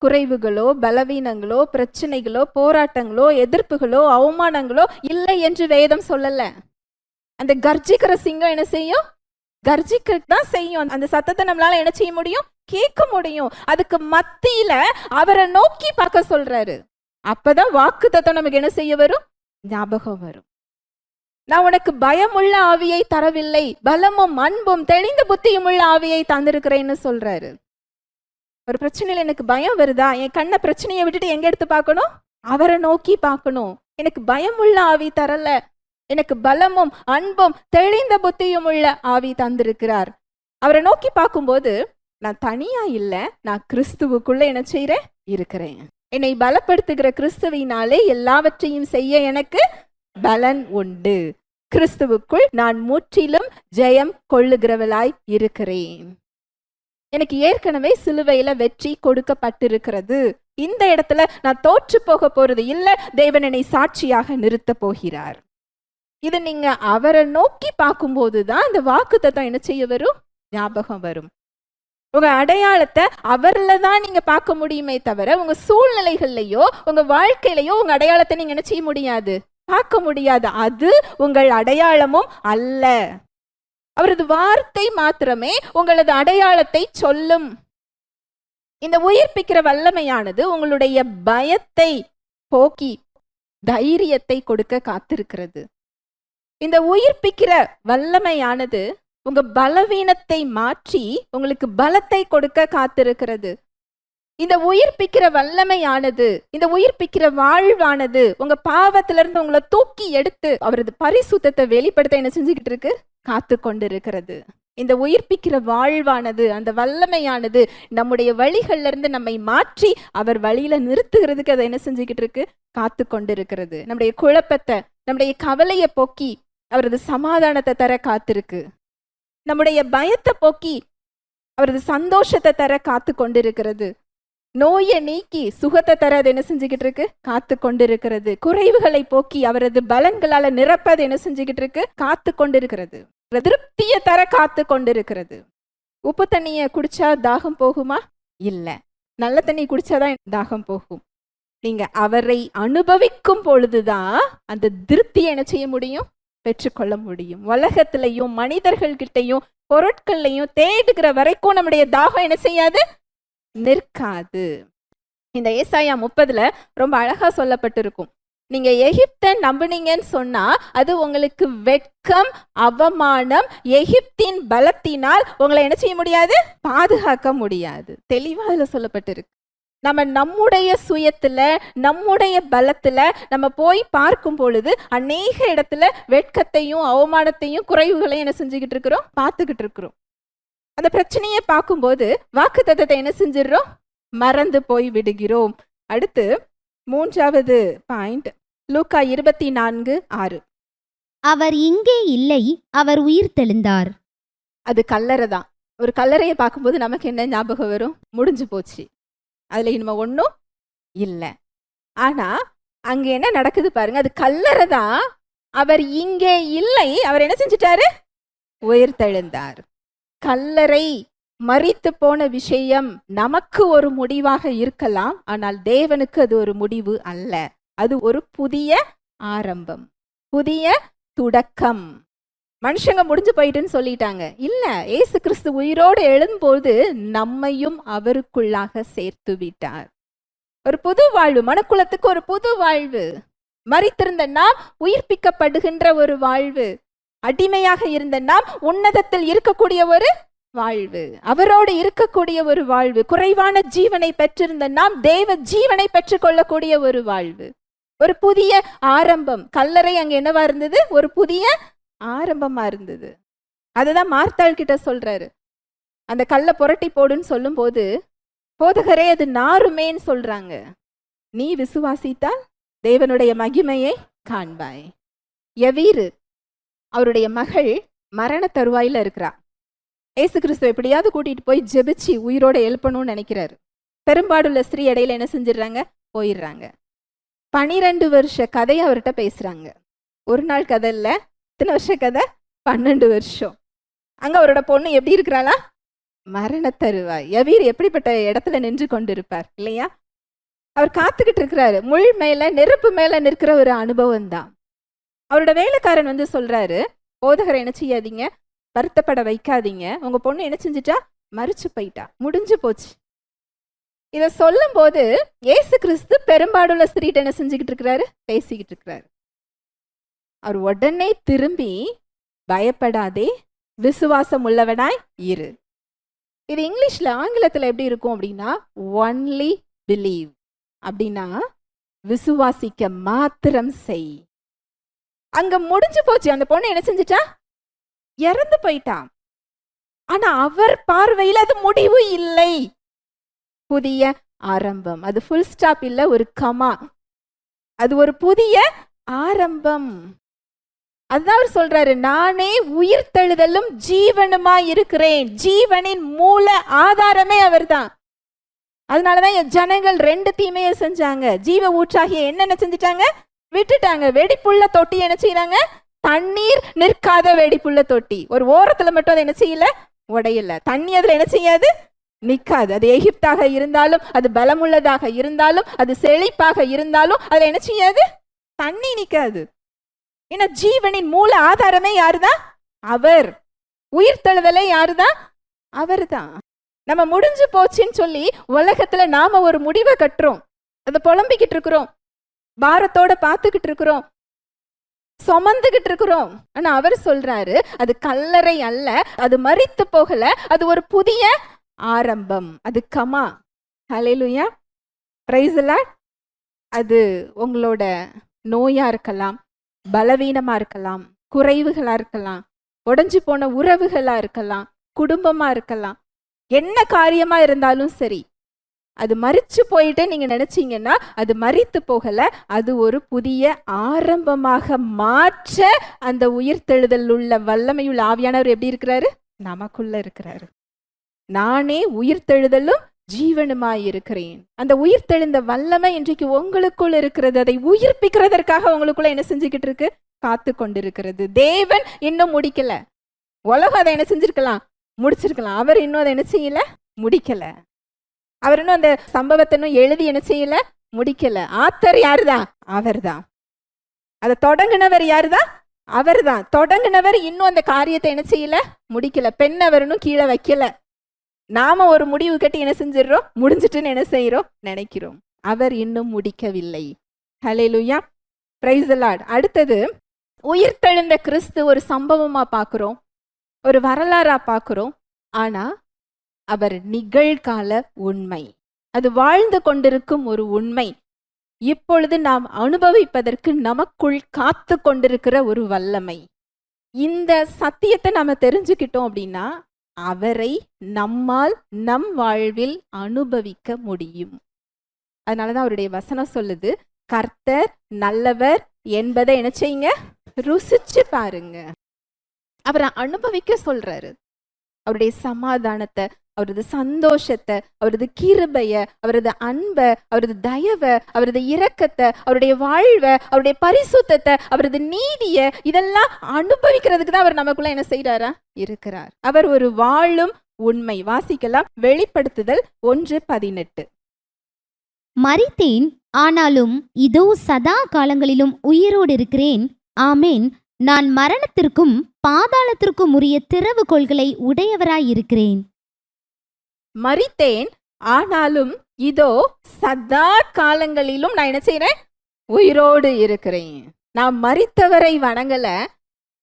குறைவுகளோ பலவீனங்களோ பிரச்சனைகளோ போராட்டங்களோ எதிர்ப்புகளோ அவமானங்களோ இல்லை என்று வேதம் சொல்லல. அந்த கர்ஜிக்கிற சிங்கம் என்ன செய்யும்? கர்ஜிக்க தான் செய்யும். அந்த சத்தத்தை நம்மளால என்ன செய்ய முடியும்? கேட்க முடியும். அதுக்கு மத்தியில அவரை நோக்கி பார்க்க சொல்றாரு. அப்பதான் வாக்குத்தத்தம் நமக்கு என்ன செய்ய வரும்? ஞாபகம் வரும். நான் உனக்கு பயமுள்ள ஆவியை தரவில்லை, பலமும் அன்பும் தெளிந்த புத்தியும் உள்ள ஆவியை தந்திருக்கிறேன்னு சொல்றாரு. ஒரு பிரச்சனையில எனக்கு பயம் வருதா? என் கண்ணை பிரச்சனையை விட்டுட்டு எங்க எடுத்து பார்க்கணும்? அவரை நோக்கி பார்க்கணும். எனக்கு பயமுள்ள ஆவி தரல, எனக்கு பலமும் அன்பும் தெளிந்த புத்தியும் உள்ள ஆவி தந்திருக்கிறார். அவரை நோக்கி பார்க்கும்போது நான் தனியா இல்ல, நான் கிறிஸ்துவுக்குள்ள என்ன செய்றேன்? இருக்கிறேன். என்னை பலப்படுத்துகிற கிறிஸ்துவினாலே எல்லாவற்றையும் செய்ய எனக்கு பலன் உண்டு. கிறிஸ்துவுக்குள் நான் முற்றிலும் ஜெயம் கொள்ளுகிறவளாய் இருக்கிறேன். எனக்கு ஏற்கனவே சிலுவையில வெற்றி கொடுக்கப்பட்டிருக்கிறது. இந்த இடத்துல நான் தோற்று போக போறது இல்ல, தேவன் என்னை சாட்சியாக நிறுத்த போகிறார். இது நீங்க அவரை நோக்கி பார்க்கும்போதுதான் இந்த வாக்குத்தத்தம் என்ன செய்ய வரும்? ஞாபகம் வரும். உங்க அடையாளத்தை அவர்ல தான் நீங்க பார்க்க முடியுமே தவிர உங்க சூழ்நிலைகள்லயோ உங்க வாழ்க்கையிலையோ உங்க அடையாளத்தை நீங்க என்ன செய்ய முடியாது? பார்க்க முடியாது. அது உங்கள் அடையாளமும் அல்ல. அவரது வார்த்தை மாத்திரமே உங்களது அடையாளத்தை சொல்லும். இந்த உயிர்ப்பிக்கிற வல்லமையானது உங்களுடைய பயத்தை போக்கி தைரியத்தை கொடுக்க காத்திருக்கிறது. இந்த உயிர்ப்பிக்கிற வல்லமையானது உங்க பலவீனத்தை மாற்றி உங்களுக்கு பலத்தை கொடுக்க காத்திருக்கிறது. இந்த உயிர்ப்பிக்கிற வல்லமையானது, இந்த உயிர்ப்பிக்கிற வாழ்வானது உங்க பாவத்திலிருந்து உங்களை தூக்கி எடுத்து அவரது பரிசுத்தத்தை வெளிப்படுத்த என்ன செஞ்சுக்கிட்டு இருக்கு? காத்து கொண்டிருக்கிறது. இந்த உயிர்ப்பிக்கிற வாழ்வானது, அந்த வல்லமையானது நம்முடைய வழிகள்ல இருந்து நம்மை மாற்றி அவர் வழியில நிறுத்துகிறதுக்கு அதை என்ன செஞ்சுக்கிட்டு இருக்கு? காத்து கொண்டிருக்கிறது. நம்முடைய குழப்பத்தை, நம்முடைய கவலையை போக்கி அவரது சமாதானத்தை தர காத்திருக்கு. நம்முடைய பயத்தை போக்கி அவரது சந்தோஷத்தை தர காத்து கொண்டிருக்கிறது. நோயை நீக்கி சுகத்தை தர அது என்ன செஞ்சுக்கிட்டு இருக்கு? காத்து கொண்டிருக்கிறது. குறைவுகளை போக்கி அவரது பலன்களால நிரப்பது என்ன செஞ்சுக்கிட்டு இருக்கு? காத்து கொண்டிருக்கிறது. திருப்தியை தர காத்து கொண்டிருக்கிறது. உப்பு தண்ணியை குடிச்சா தாகம் போகுமா? இல்ல. நல்ல தண்ணி குடிச்சாதான் தாகம் போகும். நீங்க அவரை அனுபவிக்கும் பொழுதுதான் அந்த திருப்தியை என்ன செய்ய முடியும்? பெற்றுக்கொள்ள முடியும். உலகத்திலையும் மனிதர்கள்கிட்டையும் பொருட்கள்லையும் தேடுகிற வரைக்கும் நம்முடைய தாகம் என்ன செய்யாது? நிற்காது. இந்த ஏசாயா 30 ரொம்ப அழகா சொல்லப்பட்டிருக்கும். நீங்க எகிப்தை நம்புனீங்கன்னு சொன்னா அது உங்களுக்கு வெட்கம், அவமானம். எகிப்தின் பலத்தினால் உங்களை என்ன செய்ய முடியாது? பாதுகாக்க முடியாது. தெளிவா அதுல சொல்லப்பட்டிருக்கு. நம்ம நம்முடைய சுயத்துல, நம்முடைய பலத்துல நம்ம போய் பார்க்கும் பொழுது அநேக இடத்துல வெட்கத்தையும் அவமானத்தையும் குறைவுகளையும் என்ன செஞ்சுக்கிட்டு இருக்கிறோம்? பார்த்துக்கிட்டு இருக்கிறோம். அந்த பிரச்சனையை பார்க்கும்போது வாக்குத்தத்தத்தை என்ன செஞ்சிடறோம்? மறந்து போய் விடுகிறோம். அடுத்து 3வது பாயிண்ட், லூக்கா 24:6. அவர் இங்கே இல்லை, அவர் உயிர்த்தெழுந்தார். அது கல்லறை தான். ஒரு கல்லறையை பார்க்கும்போது நமக்கு என்ன ஞாபகம் வரும்? முடிஞ்சு போச்சு, அதுல இனிமே ஒன்றும் இல்லை. ஆனா அங்க என்ன நடக்குது பாருங்க. அது கல்லறை தான். அவர் இங்கே இல்லை, அவர் என்ன செஞ்சிட்டாரு? உயிர்த்தெழுந்தார். கல்லறை மரித்து போன விஷயம் நமக்கு ஒரு முடிவாக இருக்கலாம், ஆனால் தேவனுக்கு அது ஒரு முடிவு அல்ல. அது ஒரு புதிய ஆரம்பம், புதிய தொடக்கம். மனுஷங்க முடிஞ்சு போயிட்டுன்னு சொல்லிட்டாங்க. இல்ல, ஏசு கிறிஸ்து உயிரோடு எழும்போது நம்மையும் அவருக்குள்ளாக சேர்த்து விட்டார். ஒரு புது வாழ்வு, மனுக்குலத்துக்கு ஒரு புது வாழ்வு. மரித்திருந்த நாம் உயிர்ப்பிக்கப்படுகின்ற ஒரு வாழ்வு. அடிமையாக இருந்த நாம் உன்னதத்தில் இருக்கக்கூடிய ஒரு வாழ்வு, அவரோடு இருக்கக்கூடிய ஒரு வாழ்வு. குறைவான ஜீவனை பெற்றிருந்த நாம் தேவ ஜீவனை பெற்றுக்கொள்ளக்கூடிய ஒரு வாழ்வு, ஒரு புதிய ஆரம்பம். கல்லறை அங்க என்னவா இருந்தது? ஒரு புதிய ஆரம்பமா இருந்தது. அதுதான் மார்த்தாள் கிட்ட சொல்றாரு. அந்த கல்லை புரட்டி போடுன்னு சொல்லும் போது, போதகரே அது நாருமேன்னு சொல்றாங்க. நீ விசுவாசித்தால் தேவனுடைய மகிமையை காண்பாய். யவீரு, அவருடைய மகள் மரண தருவாயில இருக்கிறா. ஏசு கிறிஸ்து எப்படியாவது கூட்டிட்டு போய் ஜெபிச்சு உயிரோட எழுப்பணும்னு நினைக்கிறாரு. பெரும்பாடுள்ள ஸ்திரீ இடையில என்ன செஞ்சிடறாங்க? போயிடுறாங்க. 12 வருஷ கதையை அவர்கிட்ட பேசுறாங்க. ஒரு நாள் கதை இல்ல, எத்தனை வருஷ கதை? 12 வருஷம். அங்க அவரோட பொண்ணு எப்படி இருக்கிறாளா? மரண தருவாய். யவீர் எப்படிப்பட்ட இடத்துல நின்று கொண்டிருப்பார் இல்லையா? அவர் காத்துக்கிட்டு இருக்கிறாரு. முள் மேல நெருப்பு மேல நிற்கிற ஒரு அனுபவம் தான். அவரோட வேலைக்காரன் வந்து சொல்றாரு, போதகரை என்ன செய்யாதீங்க, வருத்தப்பட வைக்காதீங்க. உங்க பொண்ணு என்ன செஞ்சிட்டா? மரிச்சு போயிட்டா, முடிஞ்சு போச்சு. இத சொல்லும் போது இயேசு கிறிஸ்து பெரும்பாடுள்ள ஸ்திரீட்ட என்ன செஞ்சுக்கிட்டு இருக்கிறாரு? பேசிக்கிட்டு இருக்கிறாரு. அவர் உடனே திரும்பி, பயப்படாதே, விசுவாசம் உள்ளவனாய் இரு. இது இங்கிலீஷ்ல, ஆங்கிலத்துல எப்படி இருக்கும் அப்படின்னா, ஒன்லி பிலீவ் அப்படின்னா விசுவாசிக்க மாத்திரம் செய். அங்க முடிஞ்சு போச்சு. அந்த பொண்ணு என்ன செஞ்சிட்டா? இறந்து போயிட்டா. ஆனா அவர் பார்வையில் அது முடிவு இல்லை, புதிய ஆரம்பம். அது ஃபுல் ஸ்டாப் இல்ல, ஒரு கமா. அது ஒரு புதிய ஆரம்பம். அதுதான் அவர் சொல்றாரு, நானே உயிர்த்தெழுதலும் ஜீவனுமா இருக்கிறேன். ஜீவனின் மூல ஆதாரமே அவர்தான். அதனாலதான் என் ஜனங்கள் 2 தீமையை செஞ்சாங்க. ஜீவ ஊற்றாகிய என்னென்ன செஞ்சிட்டாங்க? விட்டுட்டாங்க. வெடிப்புள்ள தொட்டி என்ன செய்யறாங்க? தண்ணீர் நிற்காத வெடிப்புள்ள தொட்டி. ஒரு ஓரத்துல மட்டும் அதை என்ன செய்யல? உடையல. தண்ணி அதுல என்ன செய்யாது? நிக்காது. அது எகிப்தாக இருந்தாலும், அது பலமுள்ளதாக இருந்தாலும், அது செழிப்பாக இருந்தாலும் அதுல என்ன செய்யாது? தண்ணி நிக்காது. ஏன்னா ஜீவனின் மூல ஆதாரமே யாருதான்? அவர். உயிர்த்தெழுதலே யாருதான்? அவர் தான். நம்ம முடிஞ்சு போச்சுன்னு சொல்லி உலகத்துல நாம ஒரு முடிவை கட்டுறோம். அதை புலம்பிக்கிட்டு இருக்கிறோம், பாரத்தோட பார்த்துக்கிட்டு இருக்கிறோம், சுமந்துகிட்டு இருக்கிறோம். ஆனா அவர் சொல்றாரு, அது கல்லறை அல்ல, அது மரித்து போகல, அது ஒரு புதிய ஆரம்பம். அது comma. Hallelujah, praise the Lord. அது உங்களோட நோயா இருக்கலாம், பலவீனமா இருக்கலாம், குறைவுகளா இருக்கலாம், உடைஞ்சு போன உறவுகளா இருக்கலாம், குடும்பமா இருக்கலாம். என்ன காரியமா இருந்தாலும் சரி, அது மரிச்சு போயிட்டு நீங்க நினைச்சீங்கன்னா அது மரித்து போகல, அது ஒரு புதிய ஆரம்பமாக மாற்ற அந்த உயிர்த்தெழுதல் உள்ள வல்லமையுள்ள ஆவியானவர் எப்படி இருக்கிறாரு? நமக்குள்ள இருக்கிறாரு. நானே உயிர்த்தெழுதலும் ஜீவனுமாய் இருக்கிறேன். அந்த உயிர்த்தெழுந்த வல்லமை இன்றைக்கு உங்களுக்குள் இருக்கிறது. அதை உயிர்ப்பிக்கிறதற்காக உங்களுக்குள்ள என்ன செஞ்சுக்கிட்டு இருக்கு? காத்து கொண்டிருக்கிறது. தேவன் இன்னும் முடிக்கல. உலகம் அதை என்ன செஞ்சிருக்கலாம்? முடிச்சிருக்கலாம். அவர் இன்னும் அதை என்ன செய்யல? முடிக்கல. அவர் இன்னும் அந்த சம்பவத்தை இன்னும் எழுதி என்ன செய்யல? முடிக்கல. ஆத்தர் யாருதான்? அவர்தான். அதை தொடங்கினவர் யாருதான்? அவர்தான். தொடங்கினவர் இன்னும் அந்த காரியத்தை என்ன செய்யல? முடிக்கல. பெண் அவர் இன்னும் கீழே வைக்கல. நாம ஒரு முடிவு கட்டி என்ன செஞ்சிடறோம்? முடிஞ்சிட்டுன்னு என்ன செய்யறோம்? நினைக்கிறோம். அவர் இன்னும் முடிக்கவில்லை. ஹல்லேலூயா, பிரைஸ் தி லார்ட். அடுத்தது, உயிர்த்தெழுந்த கிறிஸ்து ஒரு சம்பவமா பார்க்கிறோம், ஒரு வரலாறா பார்க்கிறோம். ஆனா அவர் நிகழ்கால உண்மை. அது வாழ்ந்து கொண்டிருக்கும் ஒரு உண்மை. இப்பொழுது நாம் அனுபவிப்பதற்கு நமக்குள் காத்து கொண்டிருக்கிற ஒரு வல்லமை. இந்த சத்தியத்தை நாம தெரிஞ்சுக்கிட்டோம் அப்படின்னா அவரை நம்மால் நம் வாழ்வில் அனுபவிக்க முடியும். அதனாலதான் அவருடைய வசனம் சொல்லுது, கர்த்தர் நல்லவர் என்பதை என்ன செய்யுங்க? ருசிச்சு பாருங்க. அவரை அனுபவிக்க சொல்றாரு. அவருடைய சமாதானத்தை, அவரது சந்தோஷத்தை, அவரது கிருபைய, அவரது அன்பை, அவரது தயவை, அவரது இரக்கத்தை, அவருடைய வாழ்வை, அவருடைய பரிசுத்தத்தை, அவரது நீதிய, இதெல்லாம் அனுபவிக்கிறதுக்கு தான் அவர் நமக்குள்ள என்ன செய்யறாரா? இருக்கிறார். அவர் ஒரு வாழும் உண்மை. வாசிக்கலாம், வெளிப்படுத்துதல் 1:18. மரித்தேன், ஆனாலும் இதோ சதா காலங்களிலும் உயிரோடு இருக்கிறேன். ஆமேன். நான் மரணத்திற்கும் பாதாளத்திற்கும் உரிய திறவுகோல்களை உடையவராயிருக்கிறேன். மரித்தேன், ஆனாலும் இதோ சதா காலங்களிலும் நான் என்ன செய்றேன்? உயிரோடு இருக்கிறேன். நான் மரித்தவரை வணங்கல,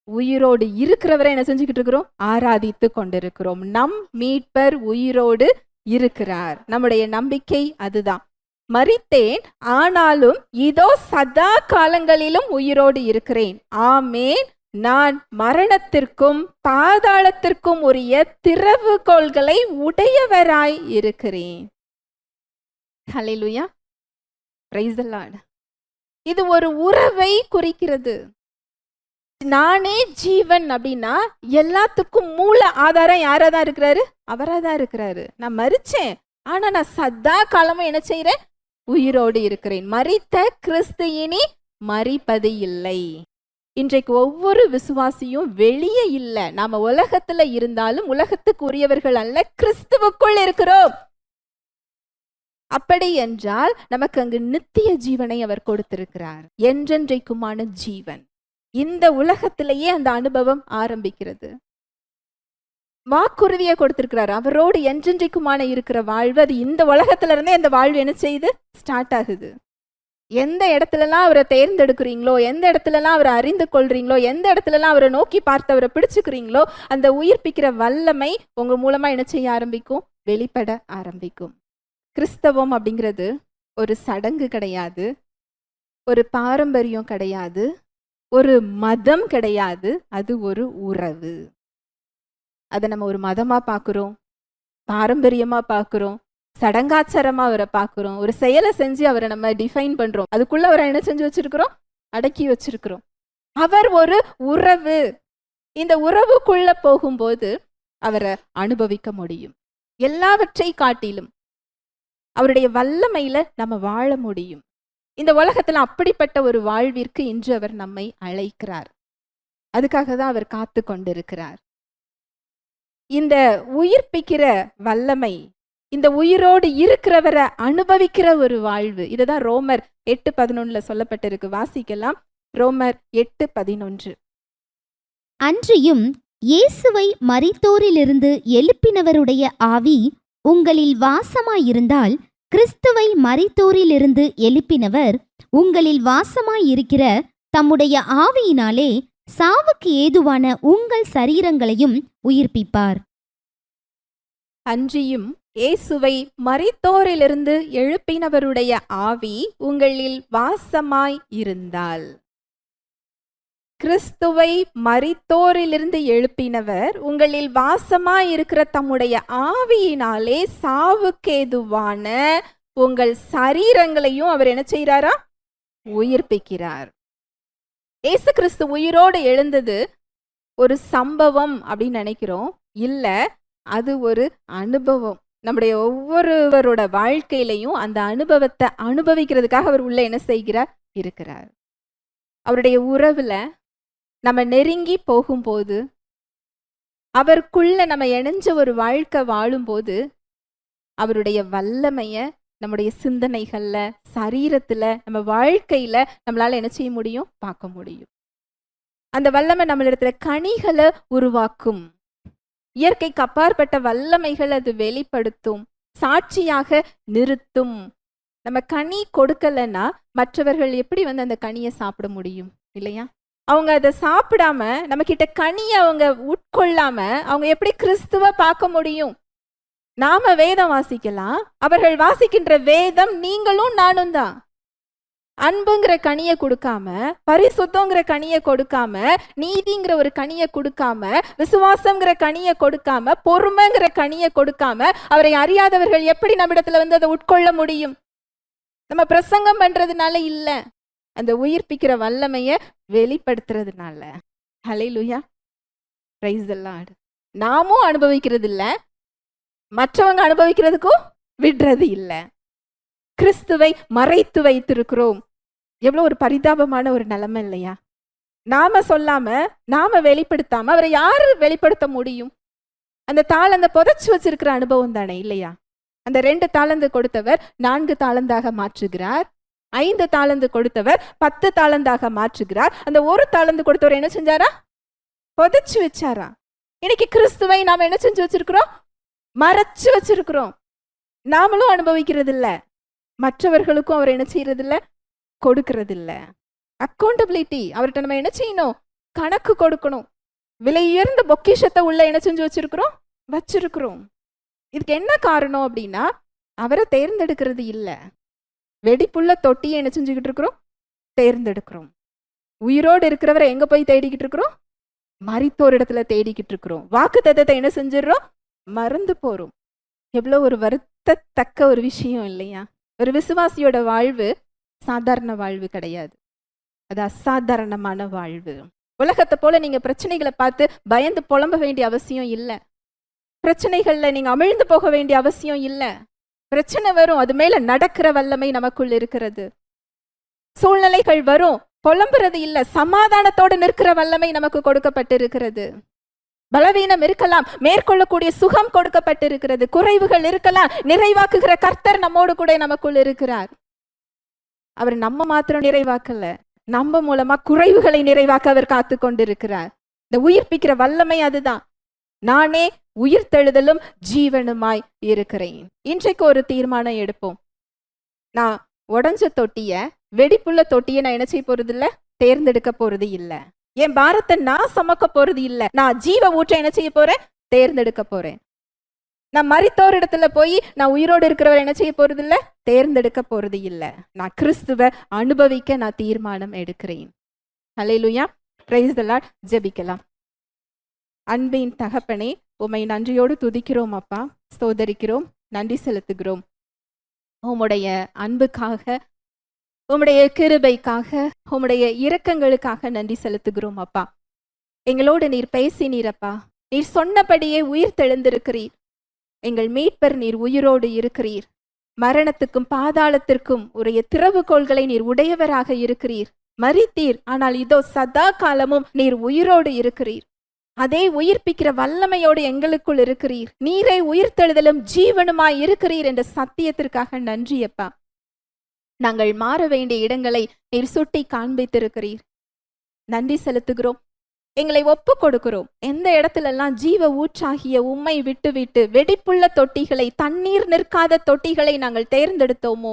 உயிரோடு இருக்கிறவரை என்ன செஞ்சுக்கிட்டு இருக்கிறோம்? ஆராதித்து கொண்டிருக்கிறோம். நம் மீட்பர் உயிரோடு இருக்கிறார். நம்முடைய நம்பிக்கை அதுதான். மரித்தேன், ஆனாலும் இதோ சதா காலங்களிலும் உயிரோடு இருக்கிறேன். ஆமேன். நான் மரணத்திற்கும் பாதாளத்திற்கும் உரிய திறவுகோல்களை உடையவராய் இருக்கிறேன். ஹல்லேலூயா, பிரைஸ் தி லார்ட். இது ஒரு உறவை குறிக்கிறது. நானே ஜீவன் அப்படின்னா எல்லாத்துக்கும் மூல ஆதாரம் யாராதான் இருக்கிறாரு? அவராதான் இருக்கிறாரு. நான் மரிச்சேன், ஆனா நான் சதா காலமும் என்ன செய்யறேன்? உயிரோடு இருக்கிறேன். மரித்த கிறிஸ்து இனி மரிப்பது இல்லை. இன்றைக்கு ஒவ்வொரு விசுவாசியும் வெளியே இல்லை. நாம உலகத்துல இருந்தாலும் உலகத்துக்கு உரியவர்கள் அல்ல, கிறிஸ்துவுக்குள் இருக்கிறோம். அப்படி என்றால் நமக்கு அங்கு நித்திய ஜீவனை அவர் கொடுத்திருக்கிறார், என்றென்றைக்குமான ஜீவன். இந்த உலகத்திலேயே அந்த அனுபவம் ஆரம்பிக்கிறது. வாக்குறுதியை கொடுத்திருக்கிறார். அவரோடு என்றென்றைக்குமான இருக்கிற வாழ்வு, அது இந்த உலகத்துல இருந்தே அந்த வாழ்வு என்ன செய்யுது? ஸ்டார்ட் ஆகுது. எந்த இடத்துலலாம் அவரை தேர்ந்தெடுக்கிறீங்களோ, எந்த இடத்துலலாம் அவரை அறிந்து கொள்றீங்களோ, எந்த இடத்துலலாம் அவரை நோக்கி பார்த்து அவரை பிடிச்சுக்கிறீங்களோ, அந்த உயிர்ப்பிக்கிற வல்லமை உங்க மூலமா என்ன செய்ய ஆரம்பிக்கும்? வெளிப்பட ஆரம்பிக்கும். கிறிஸ்தவம் அப்படிங்கிறது ஒரு சடங்கு கிடையாது, ஒரு பாரம்பரியம் கிடையாது, ஒரு மதம் கிடையாது. அது ஒரு உறவு. அதை நம்ம ஒரு மதமா பார்க்குறோம், பாரம்பரியமா பார்க்குறோம், சடங்காச்சாரமா அவரை பார்க்குறோம், ஒரு செயலை செஞ்சு அவரை நம்ம டிஃபைன் பண்றோம், அதுக்குள்ள அவரை என்ன செஞ்சு வச்சிருக்கிறோம்? அடக்கி வச்சிருக்கிறோம். அவர் ஒரு உறவு. இந்த உறவுக்குள்ள போகும்போது அவரை அனுபவிக்க முடியும். எல்லாவற்றை காட்டிலும் அவருடைய வல்லமையில நம்ம வாழ முடியும். இந்த உலகத்துல அப்படிப்பட்ட ஒரு வாழ்விற்கு இன்று அவர் நம்மை அழைக்கிறார். அதுக்காக தான் அவர் காத்து கொண்டிருக்கிறார். இந்த உயிர்ப்பிக்கிற வல்லமை, இந்த உயிரோடு இருக்கிறவரை அனுபவிக்கிற ஒரு வாழ்வு, இதுதான் ரோமர் 8:11 சொல்லப்பட்டிருக்கு. வாசிக்கலாம். ரோமர் 8:11. அன்றியும் இயேசுவை மரித்தோரிலிருந்து எழுப்பினவருடைய ஆவி உங்களில் வாசமாயிருந்தால், கிறிஸ்துவை மரித்தோரிலிருந்து எழுப்பினவர் உங்களில் வாசமாயிருக்கிற தம்முடைய ஆவியினாலே சாவுக்கு ஏதுவான உங்கள் சரீரங்களையும் உயிர்ப்பிப்பார். அன்றியும் இயேசுவை மரித்தோரிலிருந்து எழுப்பினவருடைய ஆவி உங்களில் வாசமாய் இருந்தால், கிறிஸ்துவை மரித்தோரிலிருந்து எழுப்பினவர் உங்களில் வாசமாய் இருக்கிற தம்முடைய ஆவியினாலே சாவுக்கேதுவான உங்கள் சரீரங்களையும் அவர் என்ன செய்கிறாரா? உயிர்ப்பிக்கிறார். இயேசு கிறிஸ்து உயிரோடு எழுந்தது ஒரு சம்பவம் அப்படின்னு நினைக்கிறோம். இல்ல, அது ஒரு அனுபவம். நம்முடைய ஒவ்வொருவரோட வாழ்க்கையிலையும் அந்த அனுபவத்தை அனுபவிக்கிறதுக்காக அவர் உள்ள என்ன செய்கிறார்? இருக்கிறார். அவருடைய உறவுல நம்ம நெருங்கி போகும்போது, அவருக்குள்ள நம்ம இணைஞ்ச ஒரு வாழ்க்கை வாழும்போது, அவருடைய வல்லமைய நம்முடைய சிந்தனைகள்ல, சரீரத்துல, நம்ம வாழ்க்கையில நம்மளால என்ன செய்ய முடியும்? பார்க்க முடியும். அந்த வல்லமை நம்மளிடத்துல கனிகளை உருவாக்கும். இயற்கைக்கு அப்பாற்பட்ட வல்லமைகள் அது வெளிப்படுத்தும், சாட்சியாக நிறுத்தும். நம்ம கனி கொடுக்கலன்னா மற்றவர்கள் எப்படி அந்த கனியை சாப்பிட முடியும்? இல்லையா? அவங்க அதை சாப்பிடாம, நம்ம கிட்ட கனியை அவங்க உட்கொள்ளாம அவங்க எப்படி கிறிஸ்துவ பார்க்க முடியும்? நாம வேதம் வாசிக்கலாம், அவர்கள் வாசிக்கின்ற வேதம் நீங்களும் நானும் தான். அன்புங்கிற கனியை கொடுக்காம, பரிசுத்தங்கிற கனியை கொடுக்காம, நீதிங்கிற ஒரு கனியை கொடுக்காம, விசுவாசங்கிற கனியை கொடுக்காம, பொறுமைங்கிற கனியை கொடுக்காம அவரை அறியாதவர்கள் எப்படி நம்மிடத்துல அதை உட்கொள்ள முடியும்? நம்ம பிரசங்கம் பண்றதுனால இல்ல, அந்த உயிர்ப்பிக்கிற வல்லமைய வெளிப்படுத்துறதுனால. ஹல்லேலூயா, பிரைஸ் தி லார்ட். நாமும் அனுபவிக்கிறது இல்ல, மற்றவங்க அனுபவிக்கிறதுக்கும் விடுறது இல்ல. கிறிஸ்துவை மறைத்து வைத்திருக்கிறோம். எவ்வளவு ஒரு பரிதாபமான ஒரு நிலைமை இல்லையா? நாம சொல்லாம, நாம வெளிப்படுத்தாம அவரை யாரு வெளிப்படுத்த முடியும்? அந்த தாளந்த புதைச்சு வச்சிருக்கிற அனுபவம் தானே, இல்லையா? அந்த 2 தாளந்து கொடுத்தவர் 4 தாளந்தாக மாற்றுகிறார். 5 தாளந்து கொடுத்தவர் 10 தாளந்தாக மாற்றுகிறார். அந்த 1 தாளந்து கொடுத்தவர் என்ன செஞ்சாரா? புதைச்சு வச்சாரா? இன்னைக்கு கிறிஸ்துவை நாம என்ன செஞ்சு வச்சிருக்கிறோம்? மறைச்சு வச்சிருக்கிறோம். நாமளும் அனுபவிக்கிறது இல்ல, மற்றவர்களுக்கும் அவர் என்ன செய்யறது இல்ல? கொடுக்கறது இல்ல. அக்கௌண்டபிலிட்டி, அவர்கிட்ட நம்ம என்ன செய்யணும்? கணக்கு கொடுக்கணும். விலை உயர்ந்த பொக்கிஷத்தை உள்ள என்ன செஞ்சு வச்சிருக்கிறோம்? வச்சிருக்கிறோம். இதுக்கு என்ன காரணம் அப்படின்னா, அவரை தேர்ந்தெடுக்கிறது இல்ல, வெடிப்புள்ள தொட்டியை என்ன செஞ்சுக்கிட்டு இருக்கிறோம்? தேர்ந்தெடுக்கிறோம். உயிரோடு இருக்கிறவரை எங்க போய் தேடிக்கிட்டு இருக்கிறோம்? மரித்தோர் இடத்துல தேடிக்கிட்டு இருக்கிறோம். வாக்குத்தத்தத்தை என்ன செஞ்சிடறோம்? மறந்து போறோம். எவ்வளவு ஒரு வருத்தத்தக்க ஒரு விஷயம் இல்லையா? ஒரு விசுவாசியோட வாழ்வு சாதாரண வாழ்வு கிடையாது, அது அசாதாரணமான வாழ்வு. உலகத்தை போல நீங்க பிரச்சனைகளை பார்த்து பயந்து புலம்ப வேண்டிய அவசியம் இல்லை. பிரச்சனைகள்ல நீங்க அமிழ்ந்து போக வேண்டிய அவசியம் இல்லை. பிரச்சனை வரும், அது மேல நடக்கிற வல்லமை நமக்குள் இருக்கிறது. சூழ்நிலைகள் வரும், புலம்புறது இல்ல, சமாதானத்தோடு நிற்கிற வல்லமை நமக்கு கொடுக்கப்பட்டிருக்கிறது. பலவீனம் இருக்கலாம், மேற்கொள்ளக்கூடிய சுகம் கொடுக்கப்பட்டிருக்கிறது. குறைவுகள் இருக்கலாம், நிறைவாக்குகிற கர்த்தர் நம்மோடு கூட நமக்குள் இருக்கிறார். அவர் நம்ம மாத்திரம் நிறைவாக்கல, நம்ம மூலமா குறைவுகளை நிறைவாக்க அவர் காத்து கொண்டிருக்கிறார். இந்த உயிர்ப்பிக்கிற வல்லமை அதுதான். நானே உயிர்த்தெழுதலும் ஜீவனுமாய் இருக்கிறேன். இன்றைக்கு ஒரு தீர்மானம் எடுப்போம். நான் உடஞ்ச தொட்டிய, வெடிப்புள்ள தொட்டிய நான் என்ன செய்ய போறது இல்ல, தேர்ந்தெடுக்க போறது இல்ல. என் பாரத்தை நான் சுமக்க போறது இல்ல. நான் ஜீவ ஊற்ற என்ன செய்ய போறேன், தேர்ந்தெடுக்க போறேன். நான் மரித்தோர் இடத்துல போய் நான் உயிரோடு இருக்கிறவர் என்ன செய்ய போறது இல்ல, தேர்ந்தெடுக்க போறது இல்ல. நான் கிறிஸ்துவ அனுபவிக்க நான் தீர்மானம் எடுக்கிறேன். ஹல்லேலூயா, பிரைஸ் தி லார்ட். ஜெபிக்கலாம். அன்பின் தகப்பனே, உம்மை நன்றியோடு துதிக்கிறோம் அப்பா, ஸ்தோதரிக்கிறோம், நன்றி செலுத்துகிறோம். உம்முடைய அன்புக்காக, உம்முடைய கிருபைக்காக, உம்முடைய இரக்கங்களுக்காக நன்றி செலுத்துகிறோம் அப்பா. எங்களோடு நீர் பேசினீரப்பா. நீர் சொன்னபடியே உயிர் தெழுந்திருக்கிறீர். எங்கள் மீட்பர் நீர் உயிரோடு இருக்கிறீர். மரணத்துக்கும் பாதாளத்திற்கும் உரிய திறவுகோள்களை நீர் உடையவராக இருக்கிறீர். மரித்தீர், ஆனால் இதோ சதா காலமும் நீர் உயிரோடு இருக்கிறீர். அதே உயிர்ப்பிக்கிற வல்லமையோடு எங்களுக்குள் இருக்கிறீர். நீரே உயிர்த்தெழுதலும் ஜீவனுமாய் இருக்கிறீர் என்ற சத்தியத்திற்காக நன்றியப்பா. நாங்கள் மாற வேண்டிய இடங்களை நீர் சுட்டி காண்பித்திருக்கிறீர். நன்றி செலுத்துகிறோம். எங்களை ஒப்பு கொடுக்கிறோம். எந்த இடத்துலெல்லாம் ஜீவ ஊற்றாகிய உம்மை விட்டு விட்டு வெடிப்புள்ள தொட்டிகளை, தண்ணீர் நிற்காத தொட்டிகளை நாங்கள் தேர்ந்தெடுத்தோமோ,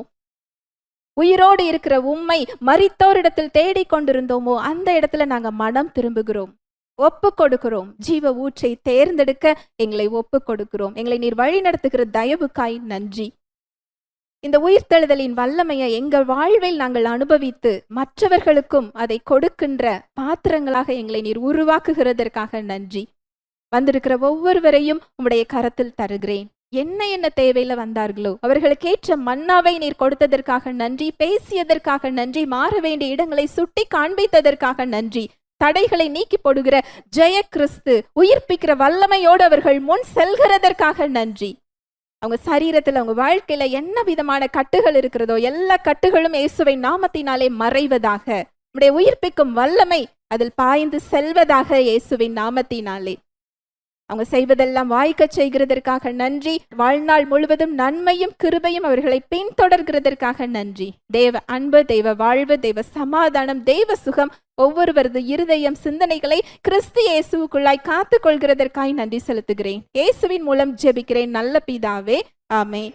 உயிரோடு இருக்கிற உம்மை மரித்தோரிடத்தில் தேடிக்கொண்டிருந்தோமோ, அந்த இடத்துல நாங்க மனம் திரும்புகிறோம், ஒப்பு கொடுக்கிறோம். ஜீவ ஊற்றை தேர்ந்தெடுக்க எங்களை ஒப்பு கொடுக்கிறோம். எங்களை நீர் வழி நடத்துகிற தயவுக்காய் நன்றி. இந்த உயிர்த்தெழுதலின் வல்லமையை எங்கள் வாழ்வில் நாங்கள் அனுபவித்து மற்றவர்களுக்கும் அதை கொடுக்கின்ற பாத்திரங்களாக எங்களை நீர் உருவாக்குகிறதற்காக நன்றி. வந்திருக்கிற ஒவ்வொருவரையும் உம்முடைய கரத்தில் தருகிறேன். என்ன தேவையில வந்தார்களோ அவர்களுக்கேற்ற மன்னாவை நீர் கொடுத்ததற்காக நன்றி. பேசியதற்காக நன்றி. மாற வேண்டிய இடங்களை சுட்டி காண்பித்ததற்காக நன்றி. தடைகளை நீக்கி போடுகிற ஜெய கிறிஸ்து உயிர்ப்பிக்கிற வல்லமையோடு அவர்கள் முன் செல்கிறதற்காக நன்றி. அவங்க சரீரத்தில், அவங்க வாழ்க்கையில என்ன விதமான கட்டுகள் இருக்கிறதோ எல்லா கட்டுகளும் இயேசுவை நாமத்தினாலே மறைவதாக, நம்முடைய உயிர்ப்பிக்கும் வல்லமை அதில் பாய்ந்து செல்வதாக இயேசுவின் நாமத்தினாலே. அவங்க செய்வதெல்லாம் வாய்க்க செய்கிறதற்காக நன்றி. வாழ்நாள் முழுவதும் நன்மையும் கிருபையும் அவர்களை பின்தொடர்கிறதற்காக நன்றி. தேவ அன்பு, தெய்வ வாழ்வு, தெய்வ சமாதானம், தெய்வ சுகம் ஒவ்வொருவரது இருதயம், சிந்தனைகளை கிறிஸ்து இயேசுவுக்குள்ளாய் காத்துக் கொள்கிறதற்காய் நன்றி செலுத்துகிறேன். இயேசுவின் மூலம் ஜெபிக்கிறேன் நல்ல பிதாவே, ஆமென்.